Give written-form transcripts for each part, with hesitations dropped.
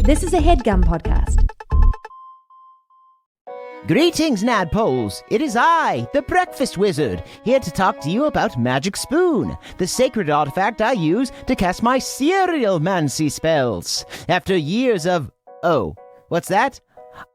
This is a HeadGum podcast. Greetings, Nadpoles. It is I, the Breakfast Wizard, here to talk to you about Magic Spoon, the sacred artifact I use to cast my cereal-mancy spells. After years of... Oh, what's that?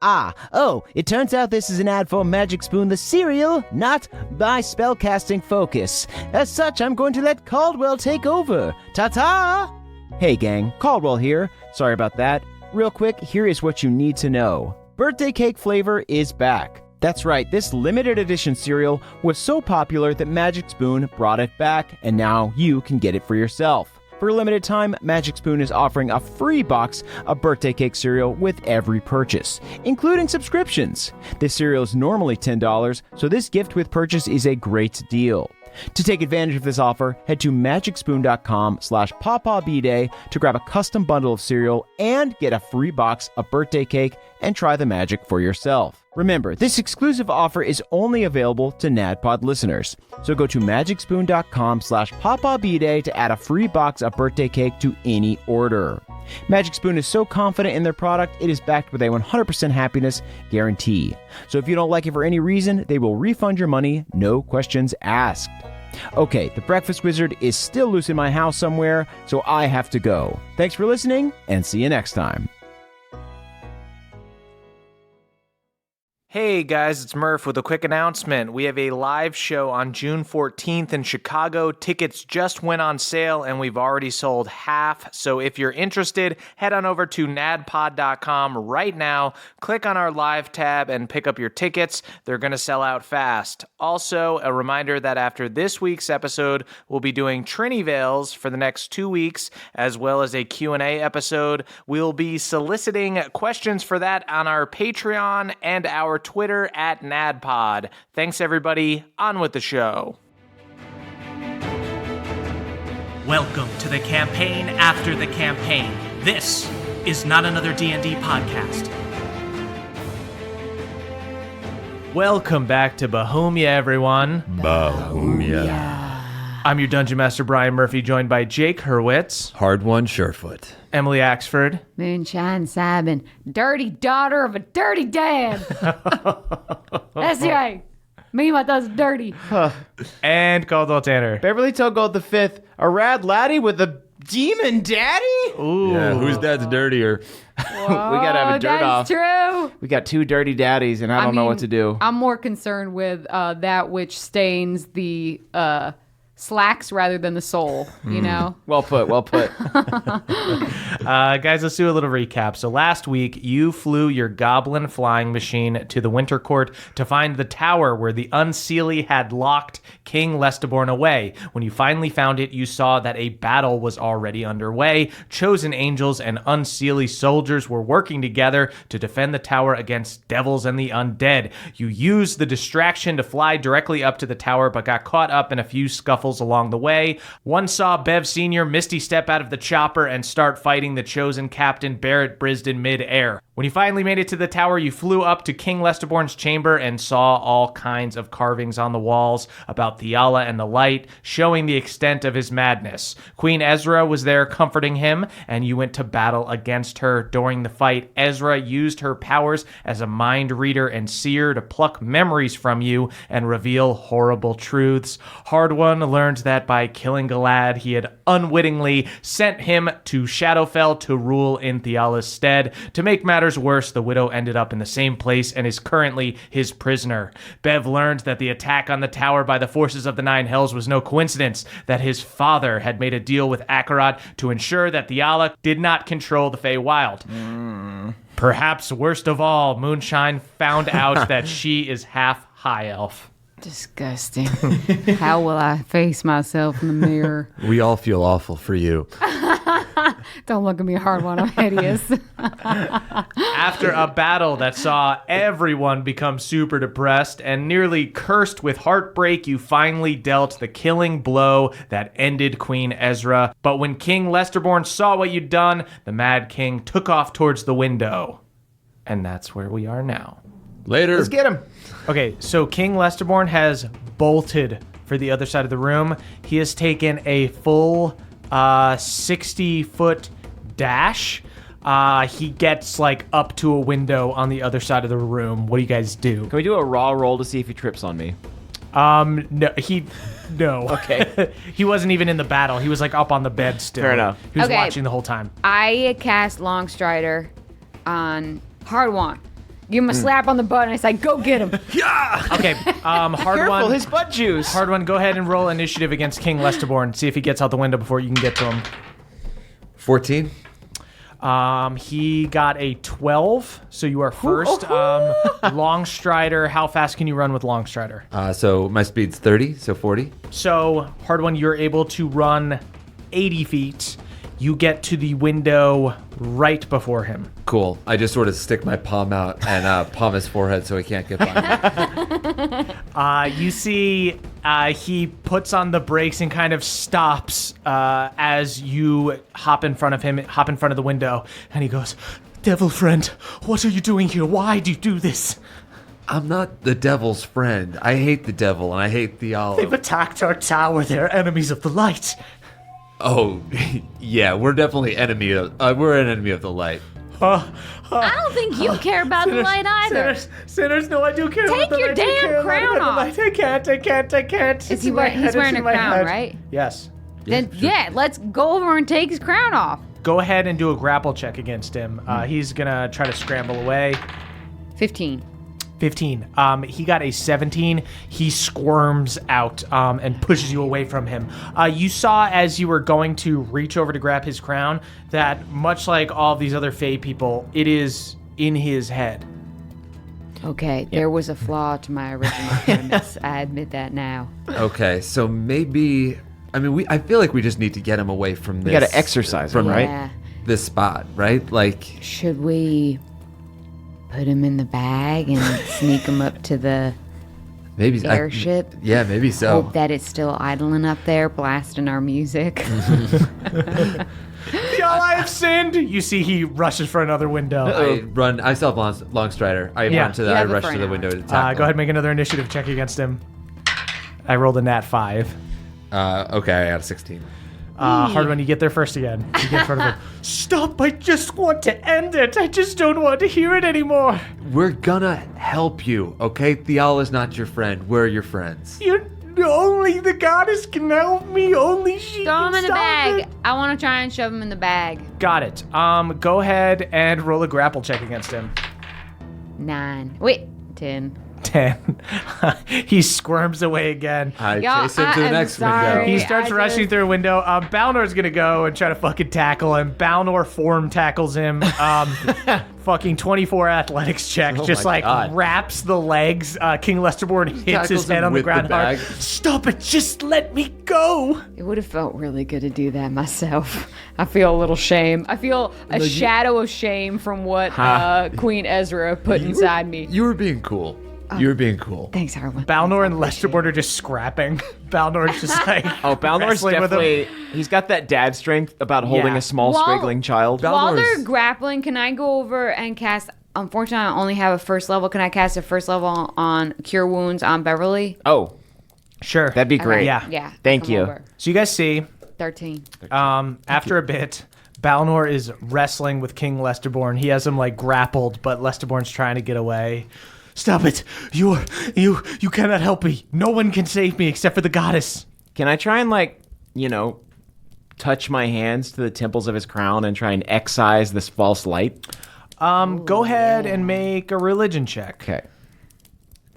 It turns out this is an ad for Magic Spoon the cereal, not my spellcasting focus. As such, I'm going to let Caldwell take over. Ta-ta! Hey gang, Caldwell here. Sorry about that. Real quick, here is what you need to know. Birthday cake flavor is back. That's right, this limited edition cereal was so popular that Magic Spoon brought it back, and now you can get it for yourself. For a limited time, Magic Spoon is offering a free box of birthday cake cereal with every purchase, including subscriptions. This cereal is normally $10, so this gift with purchase is a great deal. To take advantage of this offer, head to magicspoon.com/PawPawBDay to grab a custom bundle of cereal and get a free box of birthday cake and try the magic for yourself. Remember, this exclusive offer is only available to NADPOD listeners. So go to magicspoon.com/PawPawBDay to add a free box of birthday cake to any order. Magic Spoon is so confident in their product, it is backed with a 100% happiness guarantee. So if you don't like it for any reason, they will refund your money, no questions asked. Okay, the Breakfast Wizard is still loose in my house somewhere, so I have to go. Thanks for listening, and see you next time. Hey guys, it's Murph with a quick announcement. We have a live show on June 14th in Chicago. Tickets just went on sale and we've already sold half. So if you're interested, head on over to nadpod.com right now. Click on our live tab and pick up your tickets. They're going to sell out fast. Also, a reminder that after this week's episode, we'll be doing Trini Veils for the next 2 weeks, as well as a Q&A episode. We'll be soliciting questions for that on our Patreon and our Twitter at NADPOD. Thanks, everybody. On with the show. Welcome to the campaign after the campaign. This is not another D&D podcast. Welcome back to Bohemia, everyone. Bohemia. I'm your Dungeon Master, Brian Murphy, joined by Jake Hurwitz, Hard one, Surefoot. Emily Axford, Moonshine Sabin, dirty daughter of a dirty dad. That's right. Me and my dad's dirty. and Caldwell Tanner. Beverly Togold V, a rad laddie with a demon daddy? Ooh. Yeah, whose dad's dirtier? We gotta have a dirt off. That's true. We got 2 dirty daddies, and I don't know what to do. I'm more concerned with that which stains the slacks rather than the soul, you know? Well put. Guys, let's do a little recap. So last week, you flew your goblin flying machine to the Winter Court to find the tower where the Unseelie had locked King Lesteborn away. When you finally found it, you saw that a battle was already underway. Chosen angels and Unseelie soldiers were working together to defend the tower against devils and the undead. You used the distraction to fly directly up to the tower, but got caught up in a few scuffles along the way. One saw Bev Sr. misty step out of the chopper and start fighting the chosen captain Barrett Brisden mid-air. When you finally made it to the tower, you flew up to King Lesteborn's chamber and saw all kinds of carvings on the walls about Theala and the light, showing the extent of his madness. Queen Ezra was there comforting him, and you went to battle against her. During the fight, Ezra used her powers as a mind reader and seer to pluck memories from you and reveal horrible truths. Hard One learned that by killing Galad, he had unwittingly sent him to Shadowfell to rule in Theala's stead. To make matters worse, the widow ended up in the same place and is currently his prisoner. Bev learned that the attack on the tower by the forces of the Nine Hells was no coincidence, that his father had made a deal with Akarot to ensure that Theala did not control the Feywild. Perhaps worst of all, Moonshine found out that she is half high elf. Disgusting. How will I face myself in the mirror? We all feel awful for you. Don't look at me hard one. I'm hideous. After a battle that saw everyone become super depressed and nearly cursed with heartbreak, you finally dealt the killing blow that ended Queen Ezra. But when King Lesteborn saw what you'd done, the Mad King took off towards the window. And that's where we are now. Later. Let's get him. Okay, so King Lesteborn has bolted for the other side of the room. He has taken a full 60-foot dash He gets like up to a window on the other side of the room. What do you guys do? Can we do a raw roll to see if he trips on me? No. Okay. He wasn't even in the battle. He was like up on the bed still. Fair enough. He was Okay. watching the whole time. I cast Longstrider on Hardwan. Give him a slap on the butt, and I say, "Go get him." Okay. Hard Careful, one. his butt juice. Hard one. Go ahead and roll initiative against King Lesterborn. See if he gets out the window before you can get to him. 14. He got a 12, so you are first. Longstrider. How fast can you run with Longstrider? So my speed's 30, so 40. So, hard one, you're able to run 80 feet. You get to the window right before him. Cool. I just sort of stick my palm out and palm his forehead so he can't get by me. You see he puts on the brakes and kind of stops as you hop in front of the window. And he goes, "Devil friend, what are you doing here? Why do you do this?" I'm not the devil's friend. I hate the devil and I hate the olive. "They've attacked our tower. They're enemies of the light." Oh, yeah, we're definitely we're an enemy of the light. I don't think you care about the light either. Sinners, no, I do care Take about the your light. I damn care about crown the off. light. I can't. Is he wearing? He's wearing a crown, right? Yes. Then let's go over and take his crown off. Go ahead and do a grapple check against him. He's gonna try to scramble away. 15. 15. He got a 17. He squirms out and pushes you away from him. You saw as you were going to reach over to grab his crown that, much like all of these other Fae people, it is in his head. Okay, there was a flaw to my original premise. I admit that now. Okay, so maybe I feel like we just need to get him away from this. We gotta exercise him, right? Yeah. This spot, right? Like, Should we put him in the bag and sneak him up to the maybe airship? Yeah, maybe so. Hope that it's still idling up there, blasting our music. Y'all, I have sinned. You see he rushes for another window. I still have Longstrider. I Yeah. run to You I have it rush for to an the hour. window to tackle. Go ahead and make another initiative check against him. I rolled a nat 5. Okay, I got a 16. Hard when you get there first again. You get in front of him. "Stop, I just want to end it. I just don't want to hear it anymore." We're gonna help you, okay? Theala's not your friend. We're your friends. Only the goddess can help me. Only she Throw him can in the stop bag. it. I want to try and shove him in the bag. Got it. Go ahead and roll a grapple check against him. 9. Wait, 10. 10. He squirms away again. I Y'all, chase him to I the am next sorry. window. He starts I rushing just- through a window. Balnor's gonna go and try to fucking tackle him. Balnor form tackles him. Fucking 24 athletics check. Oh Just my like God. wraps the legs. King Lesterborn hits tackles his head him on the with the ground hard. bag. "Stop it! Just let me go!" It would have felt really good to do that myself. I feel a little shame. I feel a shadow of shame from what Queen Ezra put inside me. You were being cool. You were being cool. Thanks, Harlan. Balnor and Lesterborn are just scrapping. Balnor's just like Oh, Balnor's wrestling with him. definitely, he's got that dad strength about holding Yeah. a small, While- squiggling child. While Balnor's- they're grappling, can I go over and cast... Unfortunately, I only have a first level. Can I cast a first level on Cure Wounds on Beverly? Oh, Sure. that'd be great. Yeah. Yeah. Thank come you. over. So you guys see, 13. after a bit, Balnor is wrestling with King Lesterborn. He has him like grappled, but Lesterborn's trying to get away. "Stop it! You cannot help me. No one can save me except for the goddess." Can I try and touch my hands to the temples of his crown and try and excise this false light? Go ahead and make a religion check. Okay.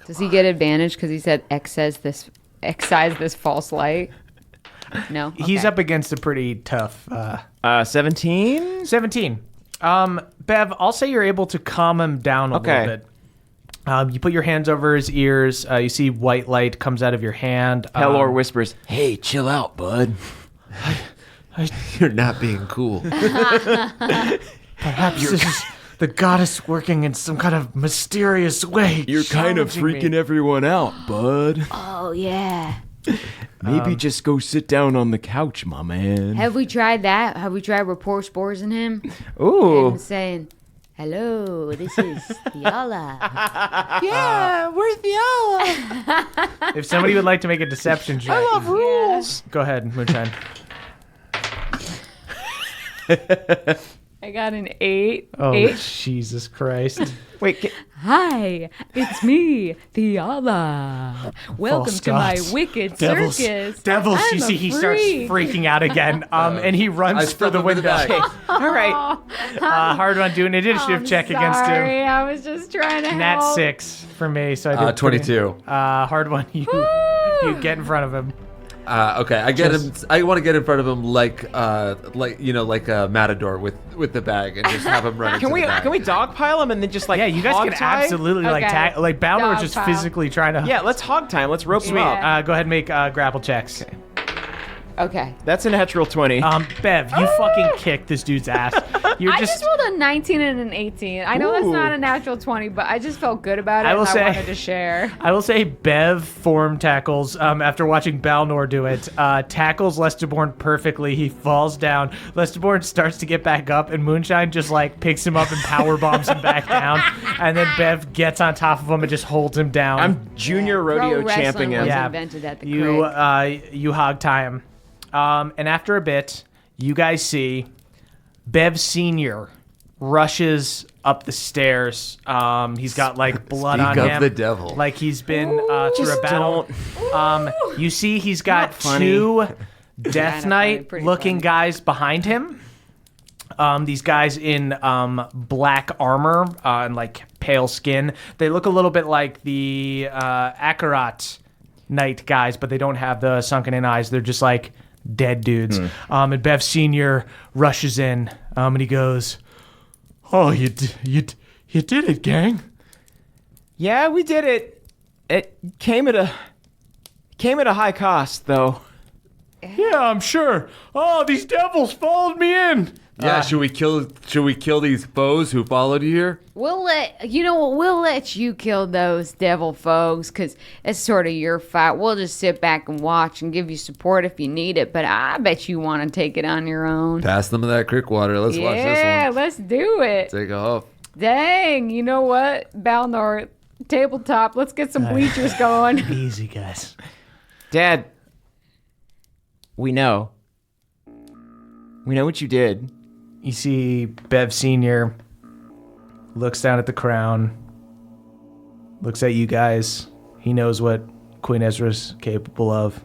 Does he get advantage because he said excise this false light? No? He's Okay. up against a pretty tough 17? 17. Bev, I'll say you're able to calm him down a Okay. little bit. You put your hands over his ears. You see white light comes out of your hand. Pelor whispers, "Hey, chill out, bud." You're not being cool. Perhaps this is the goddess working in some kind of mysterious way. You're kind of challenging freaking me. everyone out, bud. Oh, yeah. Maybe just go sit down on the couch, my man. Have we tried that? Have we tried rapport spores in him? Ooh. And saying, "Hello, this is Fiala." Yeah, we're Theala. If somebody would like to make a deception check, rules. go ahead, Moonshine. I got an 8. Oh, 8. Jesus Christ. Wait, Hi, it's me, Fiala. Welcome False to my gods. wicked Devils. circus. Devils. I'm You a see, he starts freak. freaking out again. And he I runs for stuck the him in the window. bag. all right. Hard one. Do an initiative I'm check against him. sorry, I was just trying to Nat help. 6 for me. So I did 22. Hard one. You get in front of him. Okay, I get him. I want to get in front of him like a matador with the bag and just have him run. Can into we the bag. dogpile him and then just like Yeah, you guys hog can tie? absolutely Okay. like Balnor was just Dog pile. physically trying to. Yeah, let's hog tie him. Let's rope him up. Yeah. Go ahead and make grapple checks. Okay. That's a natural 20. Bev, you fucking kicked this dude's ass. You're I just rolled a 19 and an 18. I know that's Ooh. not a natural 20, but I just felt good about it I will and say- I wanted to share. I will say Bev form tackles after watching Balnor do it. Tackles Lesteborn perfectly. He falls down. Lesteborn starts to get back up, and Moonshine just like picks him up and power bombs him back down. And then Bev gets on top of him and just holds him down. I'm junior rodeo Pro champing wrestling him. was Yeah. invented at the you crib. you hog tie him. And after a bit, you guys see Bev Senior rushes up the stairs. He's got like blood Speak on of him, the devil. like he's been through a battle. You see, he's got funny. two Death Kinda funny, Knight pretty looking funny. guys behind him. These guys in black armor and like pale skin. They look a little bit like the Akarat Knight guys, but they don't have the sunken in eyes. They're just like dead dudes. And Bev Senior rushes in, and he goes, "Oh, you did it, gang." Yeah, we did it. It came at a high cost, though. Yeah, I'm sure. Oh, these devils followed me in. Yeah, should we kill these foes who followed you here? We'll let you kill those devil foes because it's sort of your fight. We'll just sit back and watch and give you support if you need it. But I bet you want to take it on your own. Pass them that creek water. Let's watch this Yeah, one. let's do it. Take off. Dang, you know what, Balnor, tabletop. Let's get some bleachers going. Easy, guys. Dad, we know. We know what you did. You see Bev Senior looks down at the crown, looks at you guys. He knows what Queen Ezra's capable of.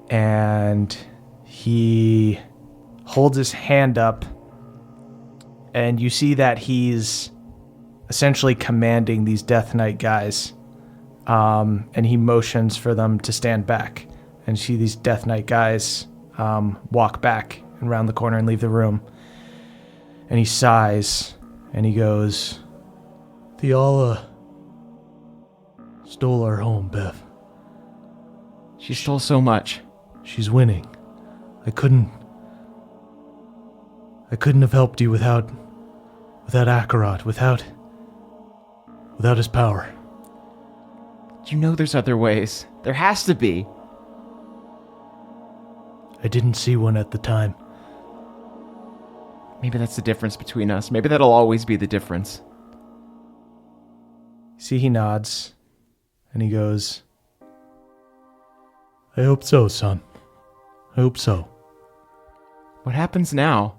And he holds his hand up, and you see that he's essentially commanding these Death Knight guys. And he motions for them to stand back. And see these Death Knight guys walk back and round the corner and leave the room. And he sighs and he goes, "Theala stole our home, Bev. She stole so much. She's winning. I couldn't have helped you without Akarat, without his power." You know there's other ways. There has to be. I didn't see one at the time. Maybe that's the difference between us. Maybe that'll always be the difference. See, he nods and he goes, "I hope so, son. I hope so." What happens now?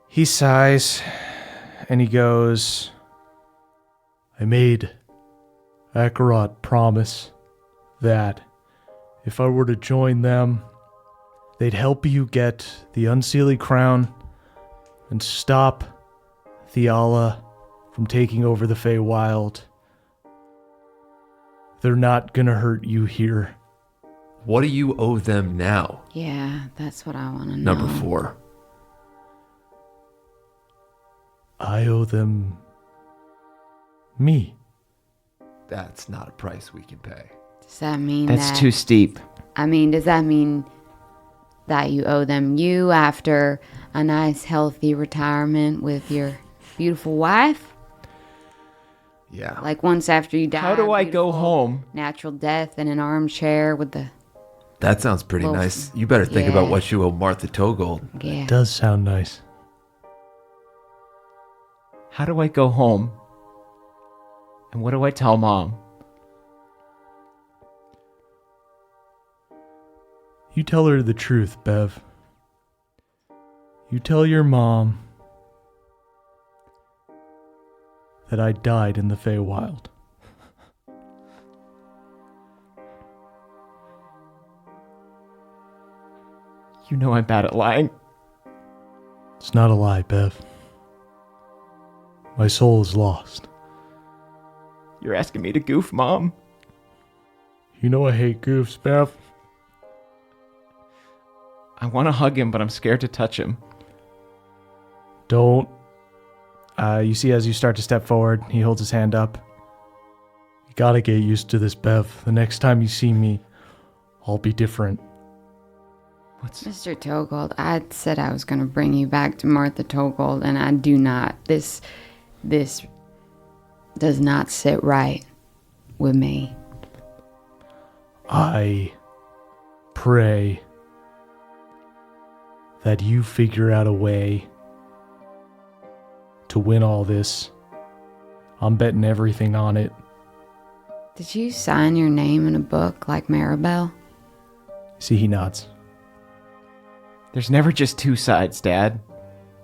He sighs and he goes, "I made Akarat promise that if I were to join them, they'd help you get the Unseelie crown and stop Theala from taking over the Feywild. They're not gonna hurt you here." What do you owe them now? Yeah, that's what I want to know. Number 4. I owe them me. That's not a price we can pay. Does that mean That's that? too steep. I mean, does that mean that you owe them you after a nice, healthy retirement with your beautiful wife? Yeah. Like once after you die. How do I go beautiful home? Natural death in an armchair with the That sounds pretty Well, nice. You better think yeah. about what you owe Martha Togold. yeah. Does sound nice. How do I go home? And what do I tell Mom? You tell her the truth, Bev. You tell your mom that I died in the Feywild. You know I'm bad at lying. It's not a lie, Bev. My soul is lost. You're asking me to goof, Mom? You know I hate goofs, Bev. I want to hug him, but I'm scared to touch him. Don't. You see as you start to step forward, he holds his hand up. You gotta get used to this, Bev. The next time you see me, I'll be different. Mr. Togold, I said I was going to bring you back to Martha Togold, and I do not. This does not sit right with me. I pray that you figure out a way to win all this. I'm betting everything on it. Did you sign your name in a book like Maribel? See, he nods. There's never just two sides, Dad.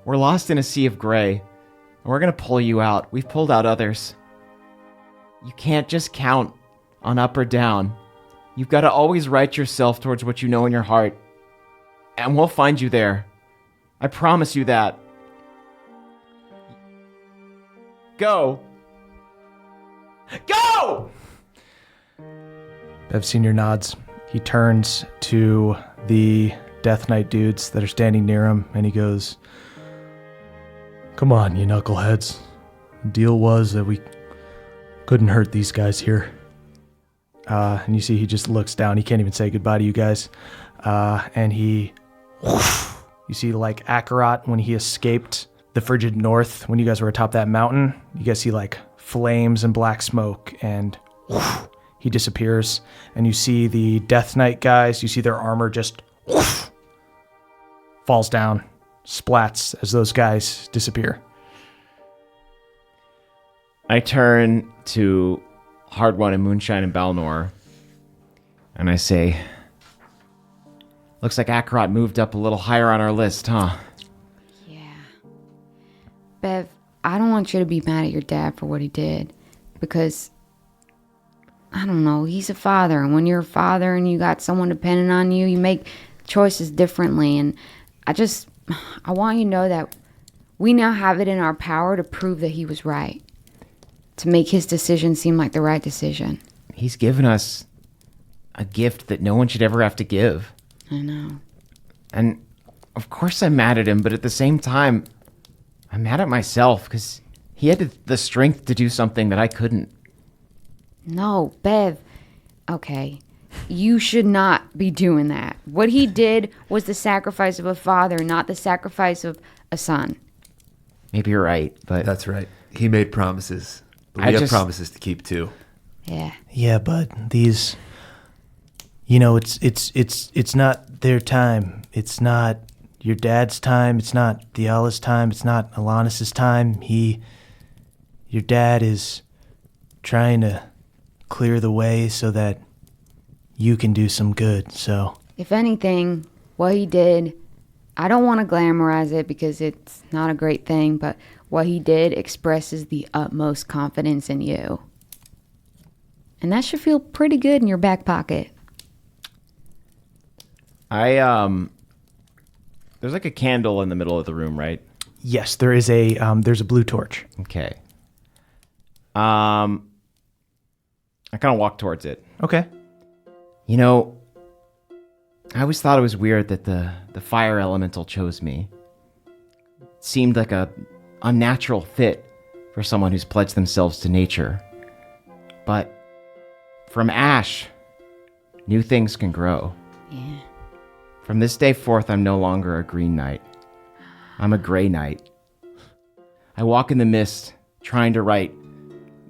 We're lost in a sea of gray, and we're gonna pull you out. We've pulled out others. You can't just count on up or down. You've got to always right yourself towards what you know in your heart. And we'll find you there. I promise you that. Go! Go! Bev Sr. nods. He turns to the Death Knight dudes that are standing near him, and he goes, "Come on, you knuckleheads. The deal was that we couldn't hurt these guys here." And you see he just looks down. He can't even say goodbye to you guys. And you see like Akarat when he escaped the frigid north, when you guys were atop that mountain, you guys see like flames and black smoke, and he disappears. And you see the Death Knight guys, you see their armor just falls down, splats as those guys disappear. I turn to Hardwon and Moonshine and Balnor, and I say, "Looks like Akarat moved up a little higher on our list, huh?" Yeah. Bev, I don't want you to be mad at your dad for what he did, because, I don't know, he's a father, and when you're a father and you got someone dependent on you, you make choices differently, and I want you to know that we now have it in our power to prove that he was right, to make his decision seem like the right decision. He's given us a gift that no one should ever have to give. I know. And of course I'm mad at him, but at the same time, I'm mad at myself because he had the strength to do something that I couldn't. No, Bev. Okay. You should not be doing that. What he did was the sacrifice of a father, not the sacrifice of a son. Maybe you're right, but... That's right. He made promises. But we have promises to keep, too. Yeah. Yeah, but these... You know, it's not their time. It's not your dad's time. It's not Diala's time. It's not Alanis' time. Your dad is trying to clear the way so that you can do some good, so... If anything, what he did, I don't want to glamorize it because it's not a great thing, but what he did expresses the utmost confidence in you. And that should feel pretty good in your back pocket. There's like a candle in the middle of the room, right? Yes, there's a blue torch. Okay. I kind of walk towards it. Okay. You know, I always thought it was weird that the fire elemental chose me. It seemed like a unnatural fit for someone who's pledged themselves to nature. But from ash, new things can grow. Yeah. From this day forth, I'm no longer a green knight. I'm a gray knight. I walk in the mist, trying to right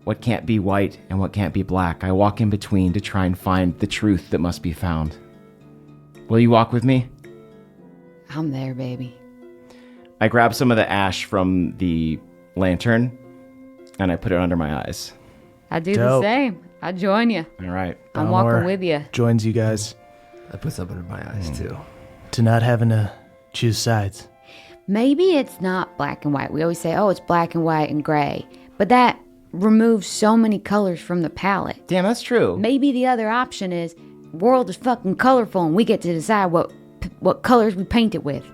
what can't be white and what can't be black. I walk in between to try and find the truth that must be found. Will you walk with me? I'm there, baby. I grab some of the ash from the lantern, and I put it under my eyes. I do Dope. the same. I join you. All right. I'm Balnor walking with you. Joins you guys. I put something in my eyes too. To not having to choose sides. Maybe it's not black and white. We always say, oh, it's black and white and gray. But that removes so many colors from the palette. Damn, that's true. Maybe the other option is world is fucking colorful and we get to decide what colors we paint it with.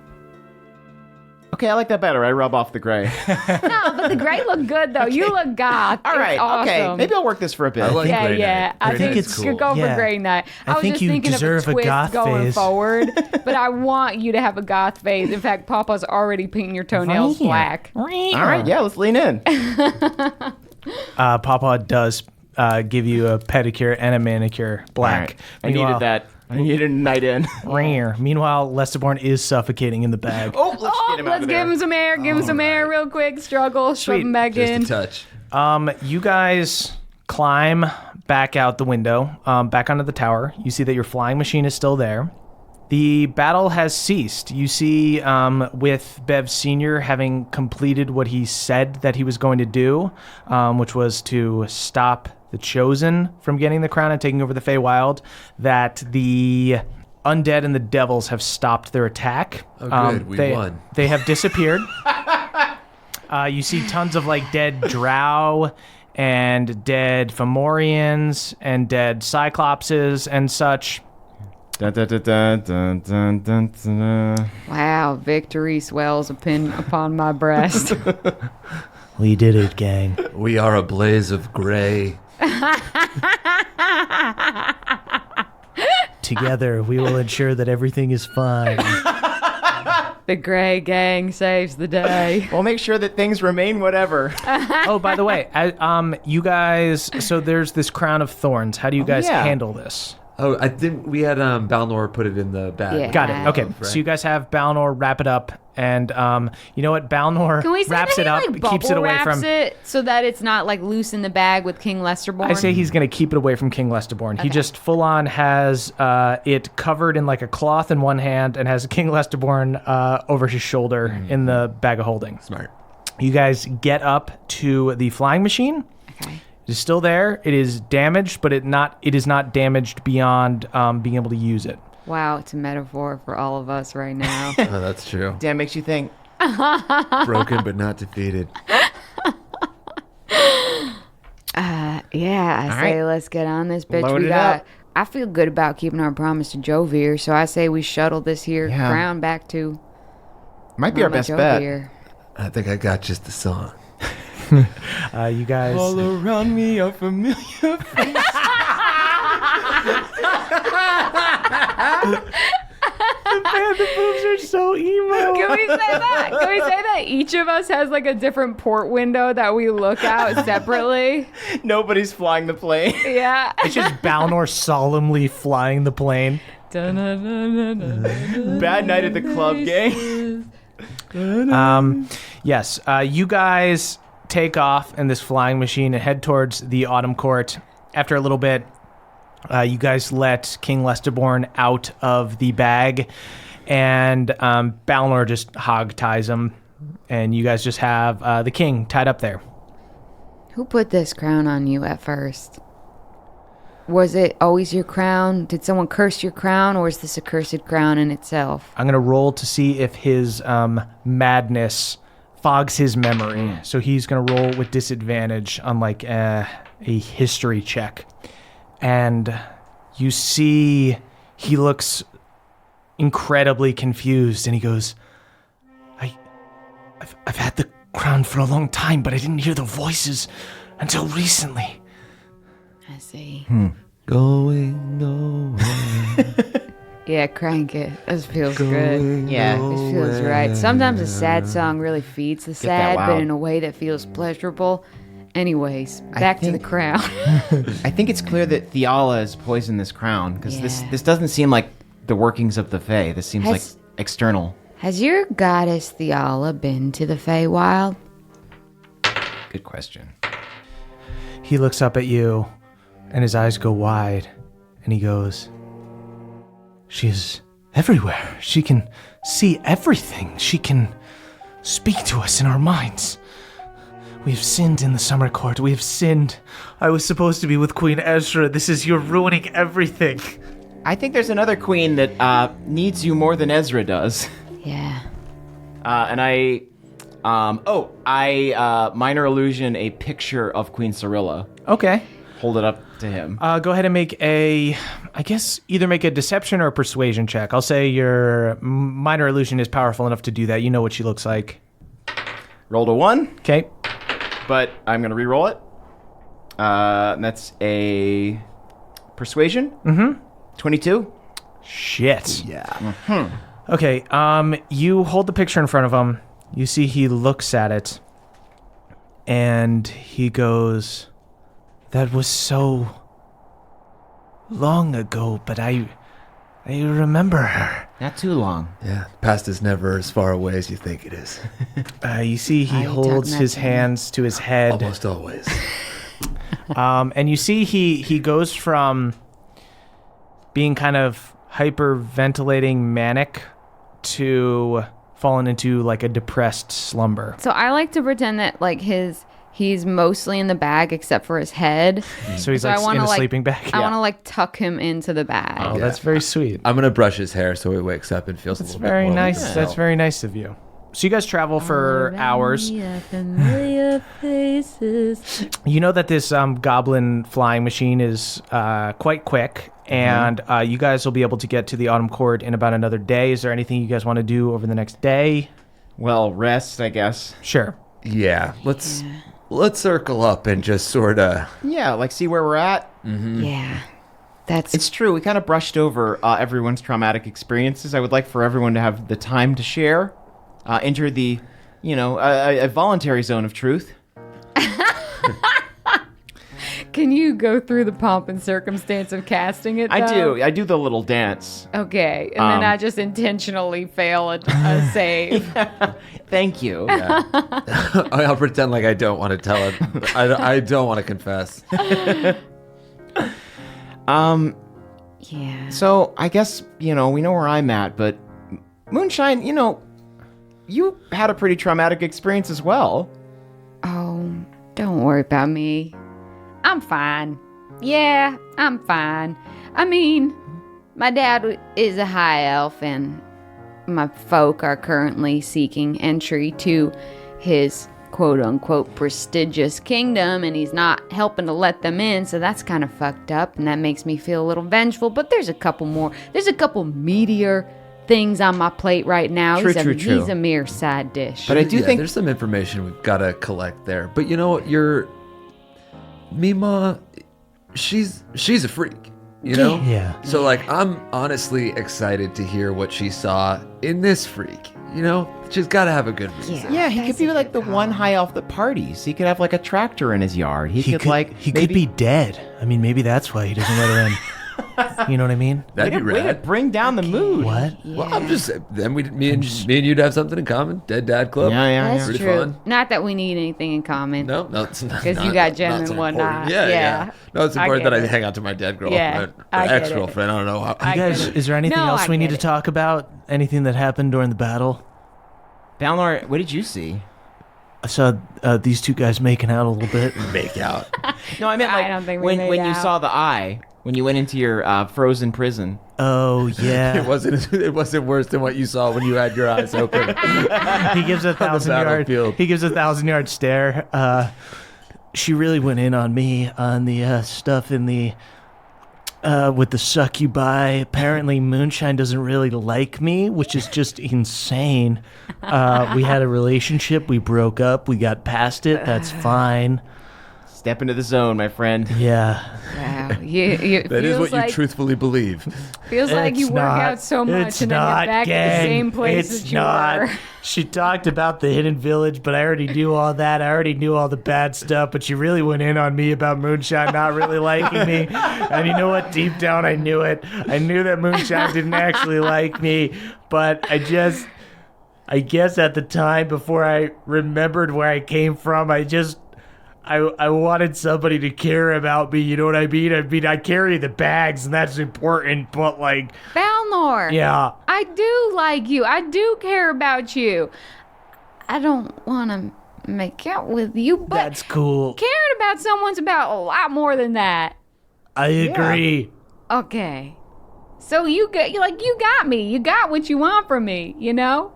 Okay, I like that better. I rub off the gray. No, but the gray look good though. You look goth. All right, It's awesome. okay. Maybe I'll work this for a bit. I like Yeah, Grey yeah. Knight. I Grey think Knight's it's cool. could go for Yeah. Grey Knight. I was think just you thinking deserve of a a twist goth going phase. forward, but I want you to have a goth phase. In fact, Papa's already painting your toenails black. All right, yeah, let's lean in. Papa does give you a pedicure and a manicure black. All right. I needed that. I needed a night in. Meanwhile, Lesteborn is suffocating in the bag. Oh, let's get him out Let's of give there. him some air. Give him some air real quick. Struggle. Shove him back in. Just a touch. You guys climb back out the window, back onto the tower. You see that your flying machine is still there. The battle has ceased. You see, with Bev Sr. having completed what he said that he was going to do, which was to stop the Chosen from getting the crown and taking over the Feywild, that the undead and the devils have stopped their attack. Oh, good. We won. They have disappeared. You see tons of like dead drow and dead Fomorians and dead Cyclopses and such. Dun, dun, dun, dun, dun, dun, dun, dun. Wow, victory swells upon my breast. We did it, gang. We are a blaze of gray. Together, we will ensure that everything is fine. The Grey Gang saves the day. We'll make sure that things remain whatever. Oh, by the way, you guys, so there's this crown of thorns. How do you guys yeah. handle this? Oh, I think we had Balnor put it in the bag. Yeah. Got it. Okay, Right. so you guys have Balnor wrap it up, and you know what? Balnor Can we say wraps that it up, he, like, keeps it away bubble wraps from. it so that it's not like loose in the bag with King Lesterborn? I say he's going to keep it away from King Lesterborn. He just full on has it covered in like a cloth in one hand and has King Lesterborn over his shoulder in the bag of holding. Smart. You guys get up to the flying machine. Okay. It is still there. It is damaged, but it is not damaged beyond being able to use it. Wow, it's a metaphor for all of us right now. Oh, that's true. Damn, makes you think. Broken but not defeated. Yeah, I say right. let's get on this bitch. Load it up. I feel good about keeping our promise to Jovier, so I say we shuttle this here Yeah. crown back to Might be our Mama best bet. Jovier. I think I got just the song. You guys. All around me are familiar faces. The boobs are so emo. Can we say that? Can we say that each of us has like a different port window that we look out separately? Nobody's flying the plane. Yeah. It's just Balnor solemnly flying the plane. Bad night at the club, gang. Yes, you guys take off in this flying machine and head towards the Autumn Court. After a little bit, you guys let King Lesterborn out of the bag, and Balnor just hog ties him, and you guys just have the king tied up there. Who put this crown on you at first? Was it always your crown? Did someone curse your crown, or is this a cursed crown in itself? I'm going to roll to see if his madness fogs his memory. So he's going to roll with disadvantage on like a history check. And you see he looks incredibly confused, and he goes, I've had the crown for a long time, but I didn't hear the voices until recently. I see. Going nowhere. Yeah, crank it. This feels good. Yeah. This feels right. Sometimes a sad song really feeds the that sad, but loud. in a way that feels pleasurable. Anyways, back to the think- crown. I think it's clear that Theala has poisoned this crown, because Yeah. this doesn't seem like the workings of the Fae. This seems like Has- external. Has your goddess Theala been to the Feywild? Good question. He looks up at you, and his eyes go wide, and he goes, She is everywhere. She can see everything. She can speak to us in our minds. We have sinned in the Summer Court. We have sinned. I was supposed to be with Queen Ezra. You're ruining everything. I think there's another queen that needs you more than Ezra does. Yeah. And I minor illusion a picture of Queen Cyrilla. Okay. Hold it up to him. Go ahead and make either make a deception or a persuasion check. I'll say your minor illusion is powerful enough to do that. You know what she looks like. Rolled a 1. Okay. But I'm going to re-roll it. That's a persuasion. 22. Shit. Yeah. Okay, you hold the picture in front of him. You see he looks at it. And he goes, "That was so long ago, but I remember her." Not too long. Yeah. Past is never as far away as you think it is. You see he Are you holds talking his about me? hands to his head. Almost always. And you see he goes from being kind of hyperventilating manic to falling into like a depressed slumber. So I like to pretend that like he's mostly in the bag except for his head. So he's So like I wanna, in a like- sleeping bag. I want to like tuck him into the bag. Oh, that's very sweet. I'm gonna brush his hair so he wakes up and feels That's a little very bit more nice. like That's himself. very nice of you. So you guys travel for hours. Familiar faces. You know that this goblin flying machine is quite quick, and you guys will be able to get to the Autumn Court in about another day. Is there anything you guys want to do over the next day? Well, rest, I guess. Sure. Yeah. Let's circle up and just sort of. Yeah, like see where we're at. Yeah. That's It's true. We kind of brushed over everyone's traumatic experiences. I would like for everyone to have the time to share. Enter the, a voluntary zone of truth. Can you go through the pomp and circumstance of casting it? I though? do. I do the little dance. Okay, and then I just intentionally fail a save. Thank you. I'll pretend like I don't want to tell it. I don't want to confess. Yeah. So I guess, we know where I'm at, but Moonshine, you had a pretty traumatic experience as well. Oh, don't worry about me. I'm fine. Yeah, I'm fine. I mean, my dad is a high elf, and my folk are currently seeking entry to his quote-unquote prestigious kingdom, and he's not helping to let them in, so that's kind of fucked up, and that makes me feel a little vengeful. But there's a couple meatier things on my plate right now. True. He's a mere side dish. But I do think there's some information we've got to collect there. But you know what? Mima, she's a freak, Yeah. So like, I'm honestly excited to hear what she saw in this freak. She's got to have a good reason. Yeah, he could That's be a like the good one call. high elf that parties. He could have like a tractor in his yard. He could could be dead. I mean, maybe that's why he doesn't let her in. You know what I mean? That'd be way to rad. bring down the mood. What? Well, I'm just then me and you'd have something in common. Dead Dad Club. Yeah. That's Pretty true. fun. Not that we need anything in common. No, it's not. 'Cause you not- got Jen not and so whatnot. important. Yeah. No, it's I important get that I it. hang out to my dead girlfriend, Yeah, or I get it. ex-girlfriend. I don't know how. I Guys, get it. is there anything No, else I we need get to it. talk about? Anything that happened during the battle? Balnor, what did you see? I saw these two guys making out a little bit. Make out. No, I meant I like don't think we when made you out. saw the eye, when you went into your frozen prison. Oh It yeah. wasn't worse than what you saw when you had your eyes open. He gives a 1,000-yard. battlefield. He gives a 1,000-yard stare. She really went in on me on the stuff in the with the succubi. Apparently, Moonshine doesn't really like me, which is just insane. We had a relationship. We broke up. We got past it. That's fine. Step into the zone, my friend. Yeah. Wow. It That is feels what like, you truthfully believe. Feels like you It's work not- out so much it's and then not, you're back at the gang. same place It's that you not. were. She talked about the hidden village, but I already knew all that. I already knew all the bad stuff, but she really went in on me about Moonshine not really liking me. And you know what? Deep down, I knew it. I knew that Moonshine didn't actually like me, but I guess at the time, before I remembered where I came from, I wanted somebody to care about me, you know what I mean? I carry the bags, and that's important, but like, Balnor. yeah. I do like you. I do care about you. I don't want to make out with you, but That's cool. caring about someone's about a lot more than that. I agree. Okay. So you got me. You got what you want from me, you know?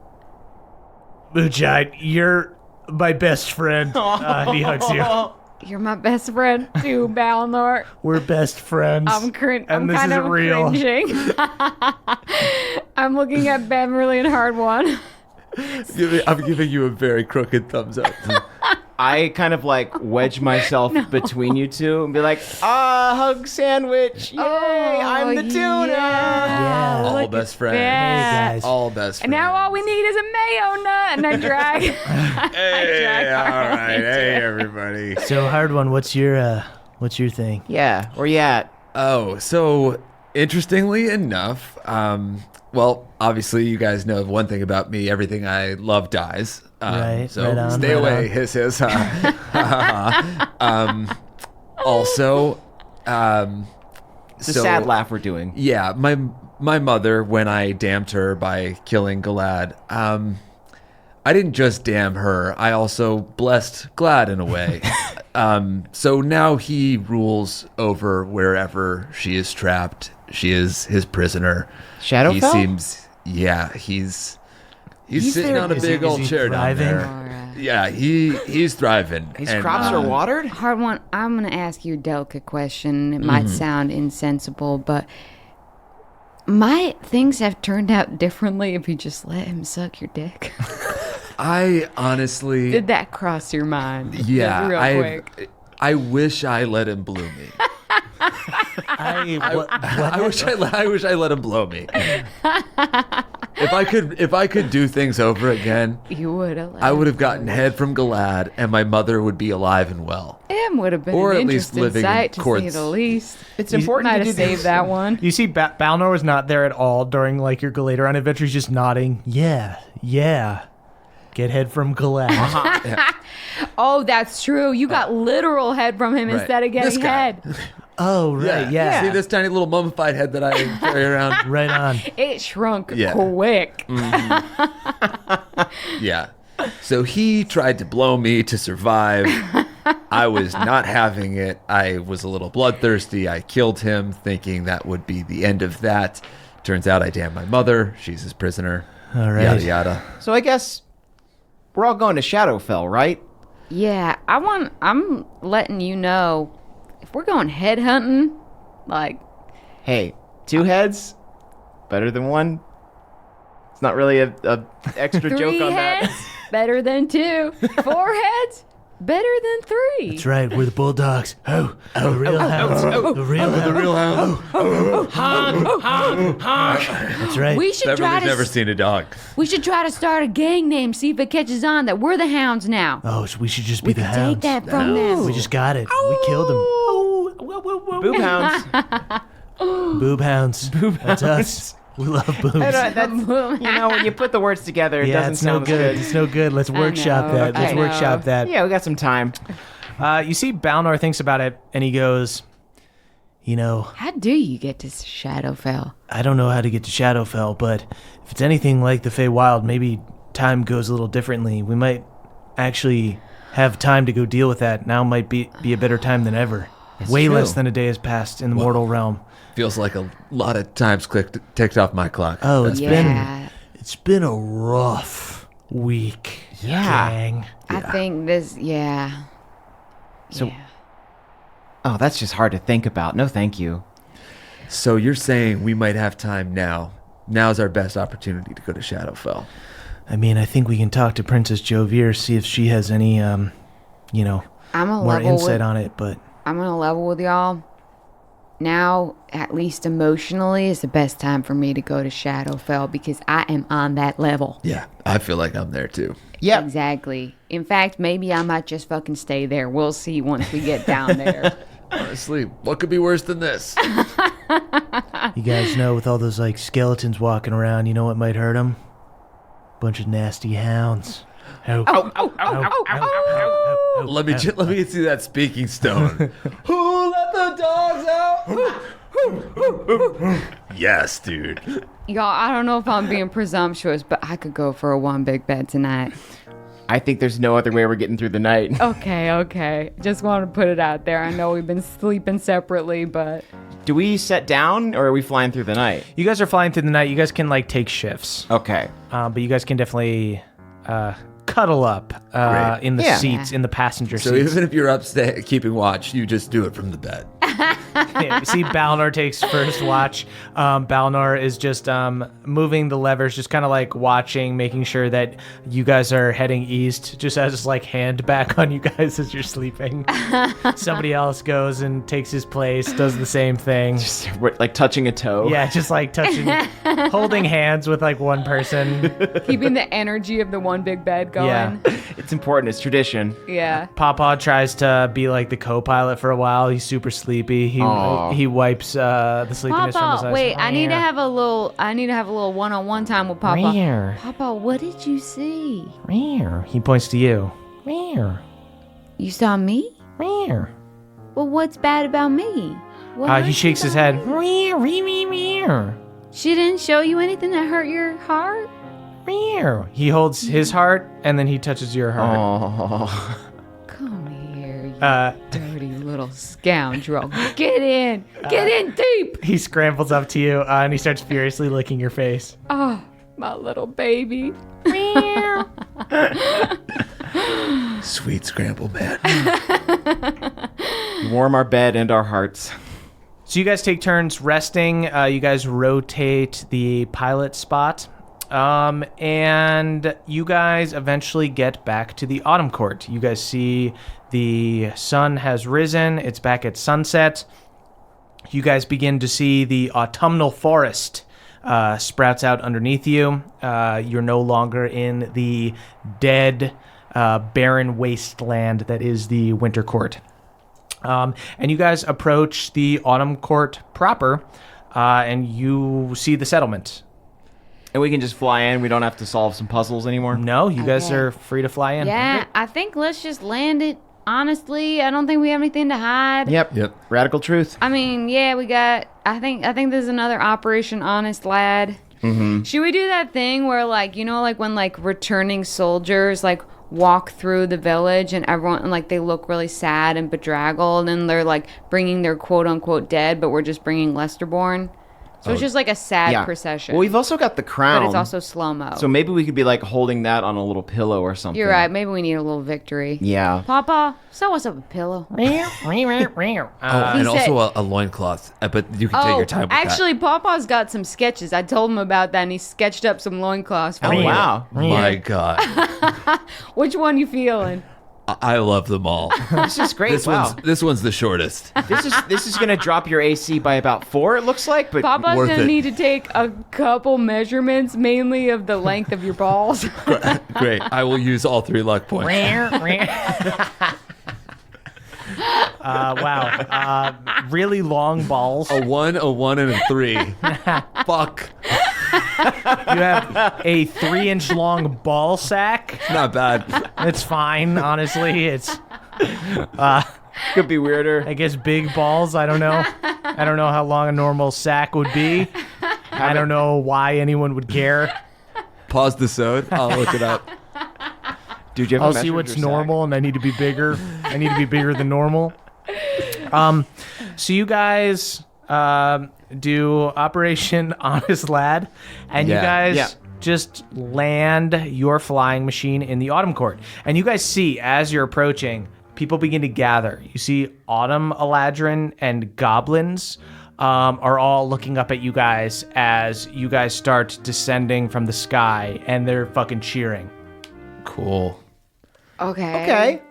Moonshine, you're my best friend. He hugs you. You're my best friend too, Balnor. We're best friends. I'm this kind isn't of real. cringing. I'm looking at Beverly and Hard One. I'm giving you a very crooked thumbs up. I kind of like wedge myself between you two and be like, hug sandwich. Yay, I'm the tuna. Yeah. All Look best at friends. that. Guys. All best friends. And now all we need is a mayo nut, and I drag. Hey, all right. Hey, everybody. So, Hard One, what's your thing? Yeah, where you at? Oh, so interestingly enough, well, obviously you guys know one thing about me. Everything I love dies. Right, So right on, stay right away. on. Hiss, hiss. Also, It's a sad laugh we're doing. yeah, my mother, when I damned her by killing Galad, I didn't just damn her, I also blessed Glad in a way. So now he rules over wherever she is trapped. She is his prisoner. Shadowfell? He seems, yeah, he's sitting there? on a Is big he old chair down thriving? there. Yeah, he's thriving. These And, crops are watered? Hard One, I'm going to ask you a delicate question. It might sound insensible, but my things have turned out differently if you just let him suck your dick. I honestly, Did that cross your mind? yeah, Just real quick. I wish I let him blow me. I wish I let him blow me. If I could do things over again, You would have. I would have gotten head from Galad, and my mother would be alive and well. It would have been Or an at least interesting living in sight to say courts. the least. It's important Might to do have saved this. that one. You see, Balnor was not there at all during like your Galateron adventure. He's just nodding. Yeah. Get head from Galad. Oh, that's true. You got literal head from him Right. instead of This getting guy. head. Oh, right. Yeah. See this tiny little mummified head that I carry around? Right on. It shrunk Yeah. quick. Yeah. So he tried to blow me to survive. I was not having it. I was a little bloodthirsty. I killed him, thinking that would be the end of that. Turns out I damned my mother. She's his prisoner. All right. Yada yada. So I guess we're all going to Shadowfell, right? Yeah, I'm letting you know, if we're going head hunting, like, Hey, 2 heads? Better than 1? It's not really a extra 3 joke on heads, that. better than 2. 4 heads, better than 3. That's right. We're the Bulldogs. The real hounds. The real hounds. That's right. We should try Beverly's to never seen a dog. we should try to start a gang name, see if it catches on that we're the hounds now. Oh, so we should just be We the could hounds. take that from them. We just got it. We killed him. Boob hounds. Boob hounds. That's us. We love boobs. You know, when you put the words together, it Yeah, doesn't it's no sound good. good. It's no good. Let's workshop know. that. Let's I know. workshop that. Yeah, we got some time. You see, Balnor thinks about it, and he goes, you know, How do you get to Shadowfell? I don't know how to get to Shadowfell, but if it's anything like the Feywild, maybe time goes a little differently. We might actually have time to go deal with that. Now might be a better time than ever. Way true. less than a day has passed in the mortal realm. Feels like a lot of times ticked off my clock. Oh, Yeah, it's been a rough week. Yeah. Gang. I think this. Yeah. So- yeah. Oh, that's just hard to think about. No, thank you. So you're saying we might have time now. Now's our best opportunity to go to Shadowfell. I mean, I think we can talk to Princess Jovier, see if she has any, I'm a more level insight with, on it. But I'm gonna level with y'all. Now, at least emotionally, is the best time for me to go to Shadowfell because I am on that level. Yeah, I feel like I'm there too. Yep. Exactly. In fact, maybe I might just fucking stay there. We'll see once we get down there. Honestly, what could be worse than this? you guys know, with all those like skeletons walking around, you know what might hurt them? Bunch of nasty hounds. Let me see that speaking stone. Who let the dogs out? Yes, dude. Y'all, I don't know if I'm being presumptuous, but I could go for a one big bed tonight. I think there's no other way we're getting through the night. Okay. Just want to put it out there. I know we've been sleeping separately, but... Do we set down, or are we flying through the night? You guys are flying through the night. You guys can like take shifts, Okay. but you guys can definitely cuddle up in the seats, in the passenger So seats. even if you're upstairs keeping watch, you just do it from the bed. Yeah, you see Balnor takes first watch. Balnor is just moving the levers, just kind of like watching, making sure that you guys are heading east, just has his like hand back on you guys as you're sleeping. Somebody else goes and takes his place, does the same thing. Just like touching a toe. Yeah, just like touching, holding hands with like one person. Keeping the energy of the one big bed going. Yeah. It's important. It's tradition. Yeah. Papa tries to be like the co-pilot for a while. He's super sleepy. He wipes the sleepiness from his Papa, eyes. wait, I need to have a little one-on-one time with Papa. Rare. Papa, what did you see? Rare. He points to you. Rare. You saw me? Rare. Well, what's bad about me? What He hurt shakes you his about head. me? Rare. She didn't show you anything that hurt your heart? Rare. He holds his heart and then he touches your heart. Oh. Come here, you dirty little scoundrel. Get in deep. He scrambles up to you and he starts furiously licking your face. Oh, my little baby. Sweet scramble, man. Warm our bed and our hearts. So you guys take turns resting. You guys rotate the pilot spot. And you guys eventually get back to the Autumn Court. You guys see the sun has risen. It's back at sunset. You guys begin to see the autumnal forest sprouts out underneath you. You're no longer in the dead, barren wasteland that is the Winter Court. And you guys approach the Autumn Court proper, and you see the settlement. And we can just fly in. We don't have to solve some puzzles anymore. No, you guys Okay. are free to fly in. Yeah, I think let's just land it. Honestly, I don't think we have anything to hide. Yep. Radical truth. I mean, yeah, we got. I think there's another Operation Honest Lad. Mm-hmm. Should we do that thing where, like, you know, like when like returning soldiers like walk through the village and everyone and, like, they look really sad and bedraggled and they're like bringing their quote unquote dead, but we're just bringing Lesterborn. So it's just like a sad procession. Well, we've also got the crown. but it's also slow mo. So maybe we could be like holding that on a little pillow or something. You're right. Maybe we need a little victory. Yeah. Papa, sew us up a pillow. And also a loincloth, but you can take your time with actually, Papa's got some sketches. I told him about that, and he sketched up some loincloths for Oh, me. wow. that. My God. Which one you feeling? I love them all. This is great. Wow. This one's the shortest. This is going to drop your AC by about 4, it looks like. But Papa's worth gonna it. need to take a couple measurements, mainly of the length of your balls. Great. I will use all 3 luck points. Wow. Really long balls. A 1, and a 3. Fuck. You have a 3-inch long ball sack. Not bad. It's fine, honestly. It's, could be weirder. I guess, big balls. I don't know. I don't know how long a normal sack would be. I don't know why anyone would care. Pause the sode. I'll look it up. Dude, you ever I'll see measured what's your sack? normal, and I need to be bigger. I need to be bigger than normal. So you guys do Operation Honest Lad, and you guys just land your flying machine in the Autumn Court. And you guys see, as you're approaching, people begin to gather. You see Autumn Eladrin and goblins are all looking up at you guys as you guys start descending from the sky, and they're fucking cheering. Cool. Okay.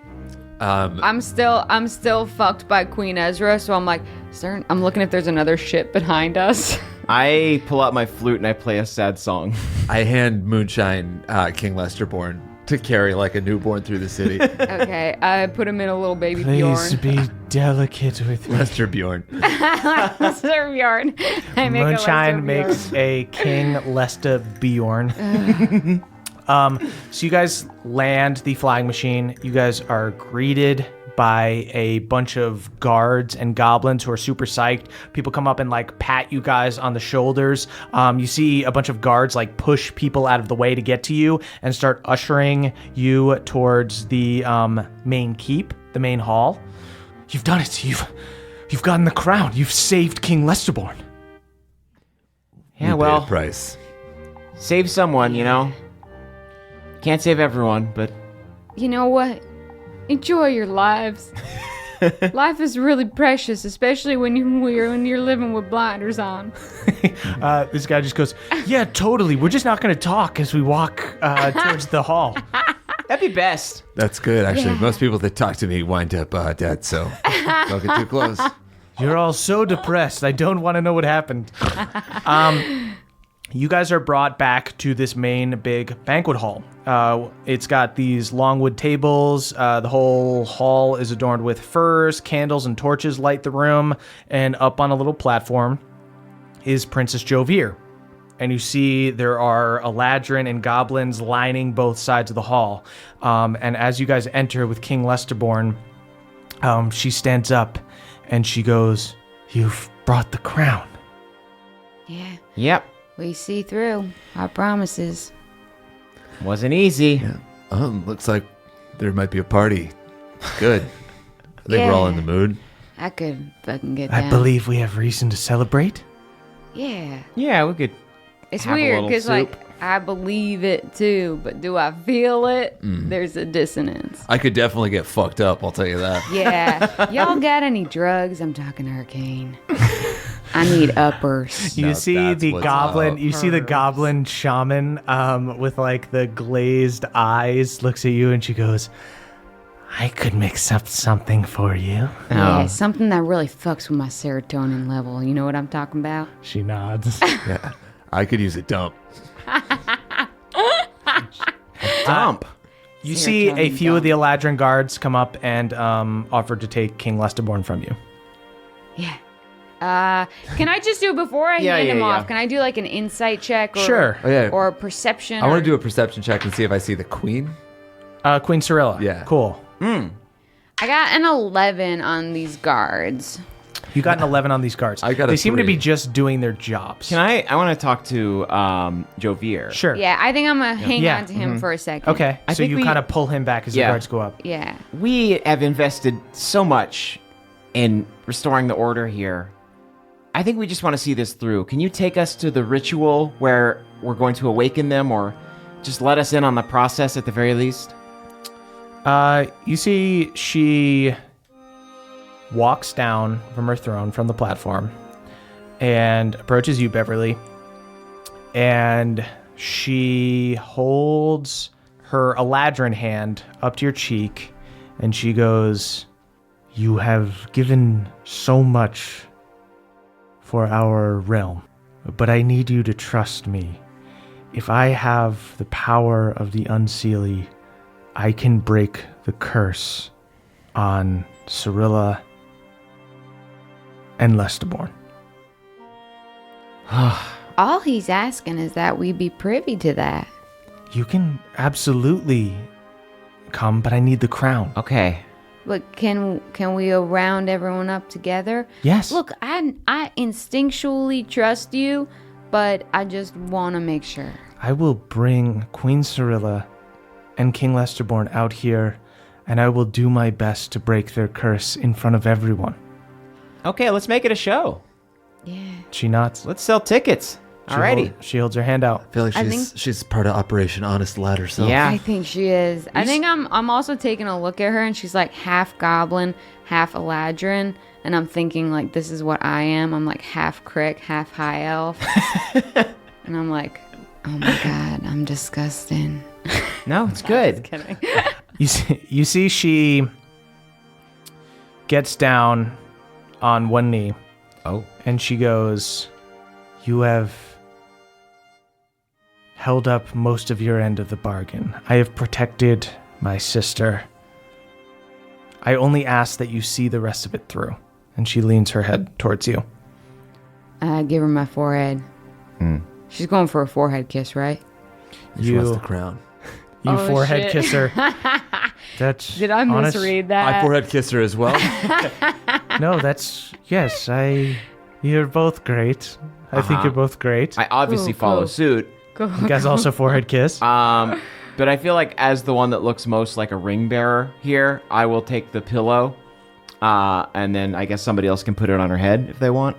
I'm still fucked by Queen Ezra, so I'm like, I'm looking if there's another ship behind us. I pull out my flute and I play a sad song. I hand Moonshine King Lesterborn to carry like a newborn through the city. Okay, I put him in a little baby Please Bjorn. be delicate with me. Lester Bjorn. Lester Bjorn. I make Moonshine a Lester makes a King Lesta Bjorn. So you guys land the flying machine. You guys are greeted by a bunch of guards and goblins who are super psyched. People come up and like pat you guys on the shoulders. You see a bunch of guards like push people out of the way to get to you and start ushering you towards the main keep, the main hall. You've done it. You've gotten the crown. You've saved King Lesterborn. Yeah, You paid well, a price. save someone, you know? Can't save everyone, but You know what? Enjoy your lives. Life is really precious, especially when you're living with blinders on. This guy just goes, yeah, totally. We're just not going to talk as we walk towards the hall. that'd be best. That's good, actually. Yeah. Most people that talk to me wind up dead, so don't get too close. You're all so depressed. I don't want to know what happened. You guys are brought back to this main big banquet hall. It's got these longwood tables. The whole hall is adorned with furs, candles, and torches light the room. And up on a little platform is Princess Jovier. And you see there are Eladrin and goblins lining both sides of the hall. And as you guys enter with King Lesterborn, she stands up and she goes, "You've brought the crown." Yeah, Yep. we see through our promises. Wasn't easy. Looks like there might be a party. Good. I think we're all in the mood. I could fucking get I down. believe we have reason to celebrate. Yeah. Yeah, we could. It's Have a weird little because, soup. like, I believe it too, but do I feel it? There's a dissonance. I could definitely get fucked up, I'll tell you that. Yeah. Y'all got any drugs? I'm talking Hurricane. I need uppers. You No, see that's the what's goblin. up. You see the goblin shaman with like the glazed eyes. Looks at you and she goes, "I could mix up something for you." Yeah, something that really fucks with my serotonin level. You know what I'm talking about? She nods. Yeah. I could use a dump. Dump. You see a Serotonin few of dump. the Eladrin guards come up and offer to take King Lesterborn from you. Yeah. Can I just do it before I Yeah, hand yeah, him yeah. off? Can I do like an insight check? Or, Sure. Oh, yeah. Or a perception? I want to do a perception check and see if I see the queen. Queen Cirilla. Yeah. Cool. I got an 11 on these guards. You got an 11 on these guards. I got a They seem to 3. be just doing their jobs. Can I want to talk to Jovier. Sure. Yeah, I think I'm going to hang Yeah. on to him for a second. Okay. I So think you we- kind of pull him back as the Yeah. guards go up. Yeah. We have invested so much in restoring the order here. I think we just want to see this through. Can you take us to the ritual where we're going to awaken them, or just let us in on the process at the very least? You see she walks down from her throne from the platform and approaches you, Beverly. And she holds her Eladrin hand up to your cheek and she goes, "You have given so much for our realm, but I need you to trust me. If I have the power of the Unseelie, I can break the curse on Cirilla and Lesterborn." All he's asking is that we be privy to that. You can absolutely come, but I need the crown. Okay. But can we round everyone up together? Yes. Look, I instinctually trust you, but I just want to make sure. I will bring Queen Cirilla and King Lesterborn out here, and I will do my best to break their curse in front of everyone. Okay, let's make it a show. Yeah. She nods. Let's sell tickets. Alrighty. She holds her hand out. I feel like I she's part of Operation Honest Lad herself. Yeah. I think she is. I think I'm also taking a look at her, and she's like half goblin, half Eladrin, and I'm thinking like this is what I am. I'm like half crick, half high elf, and I'm like, oh my god, I'm disgusting. No, it's good. Kidding. You see she gets down on one knee. Oh. And she goes, "You have held up most of your end of the bargain. I have protected my sister. I only ask that you see the rest of it through." And she leans her head towards you. I give her my forehead. She's going for a forehead kiss, right? She wants the crown. You Oh, forehead shit. kiss her. That's Did I misread that? I forehead kissed her as well. No, yes. You're both great. I think you're both great. I obviously Cool, follow cool. suit. You guys also forehead kiss. But I feel like as the one that looks most like a ring bearer here, I will take the pillow, and then I guess somebody else can put it on her head if they want.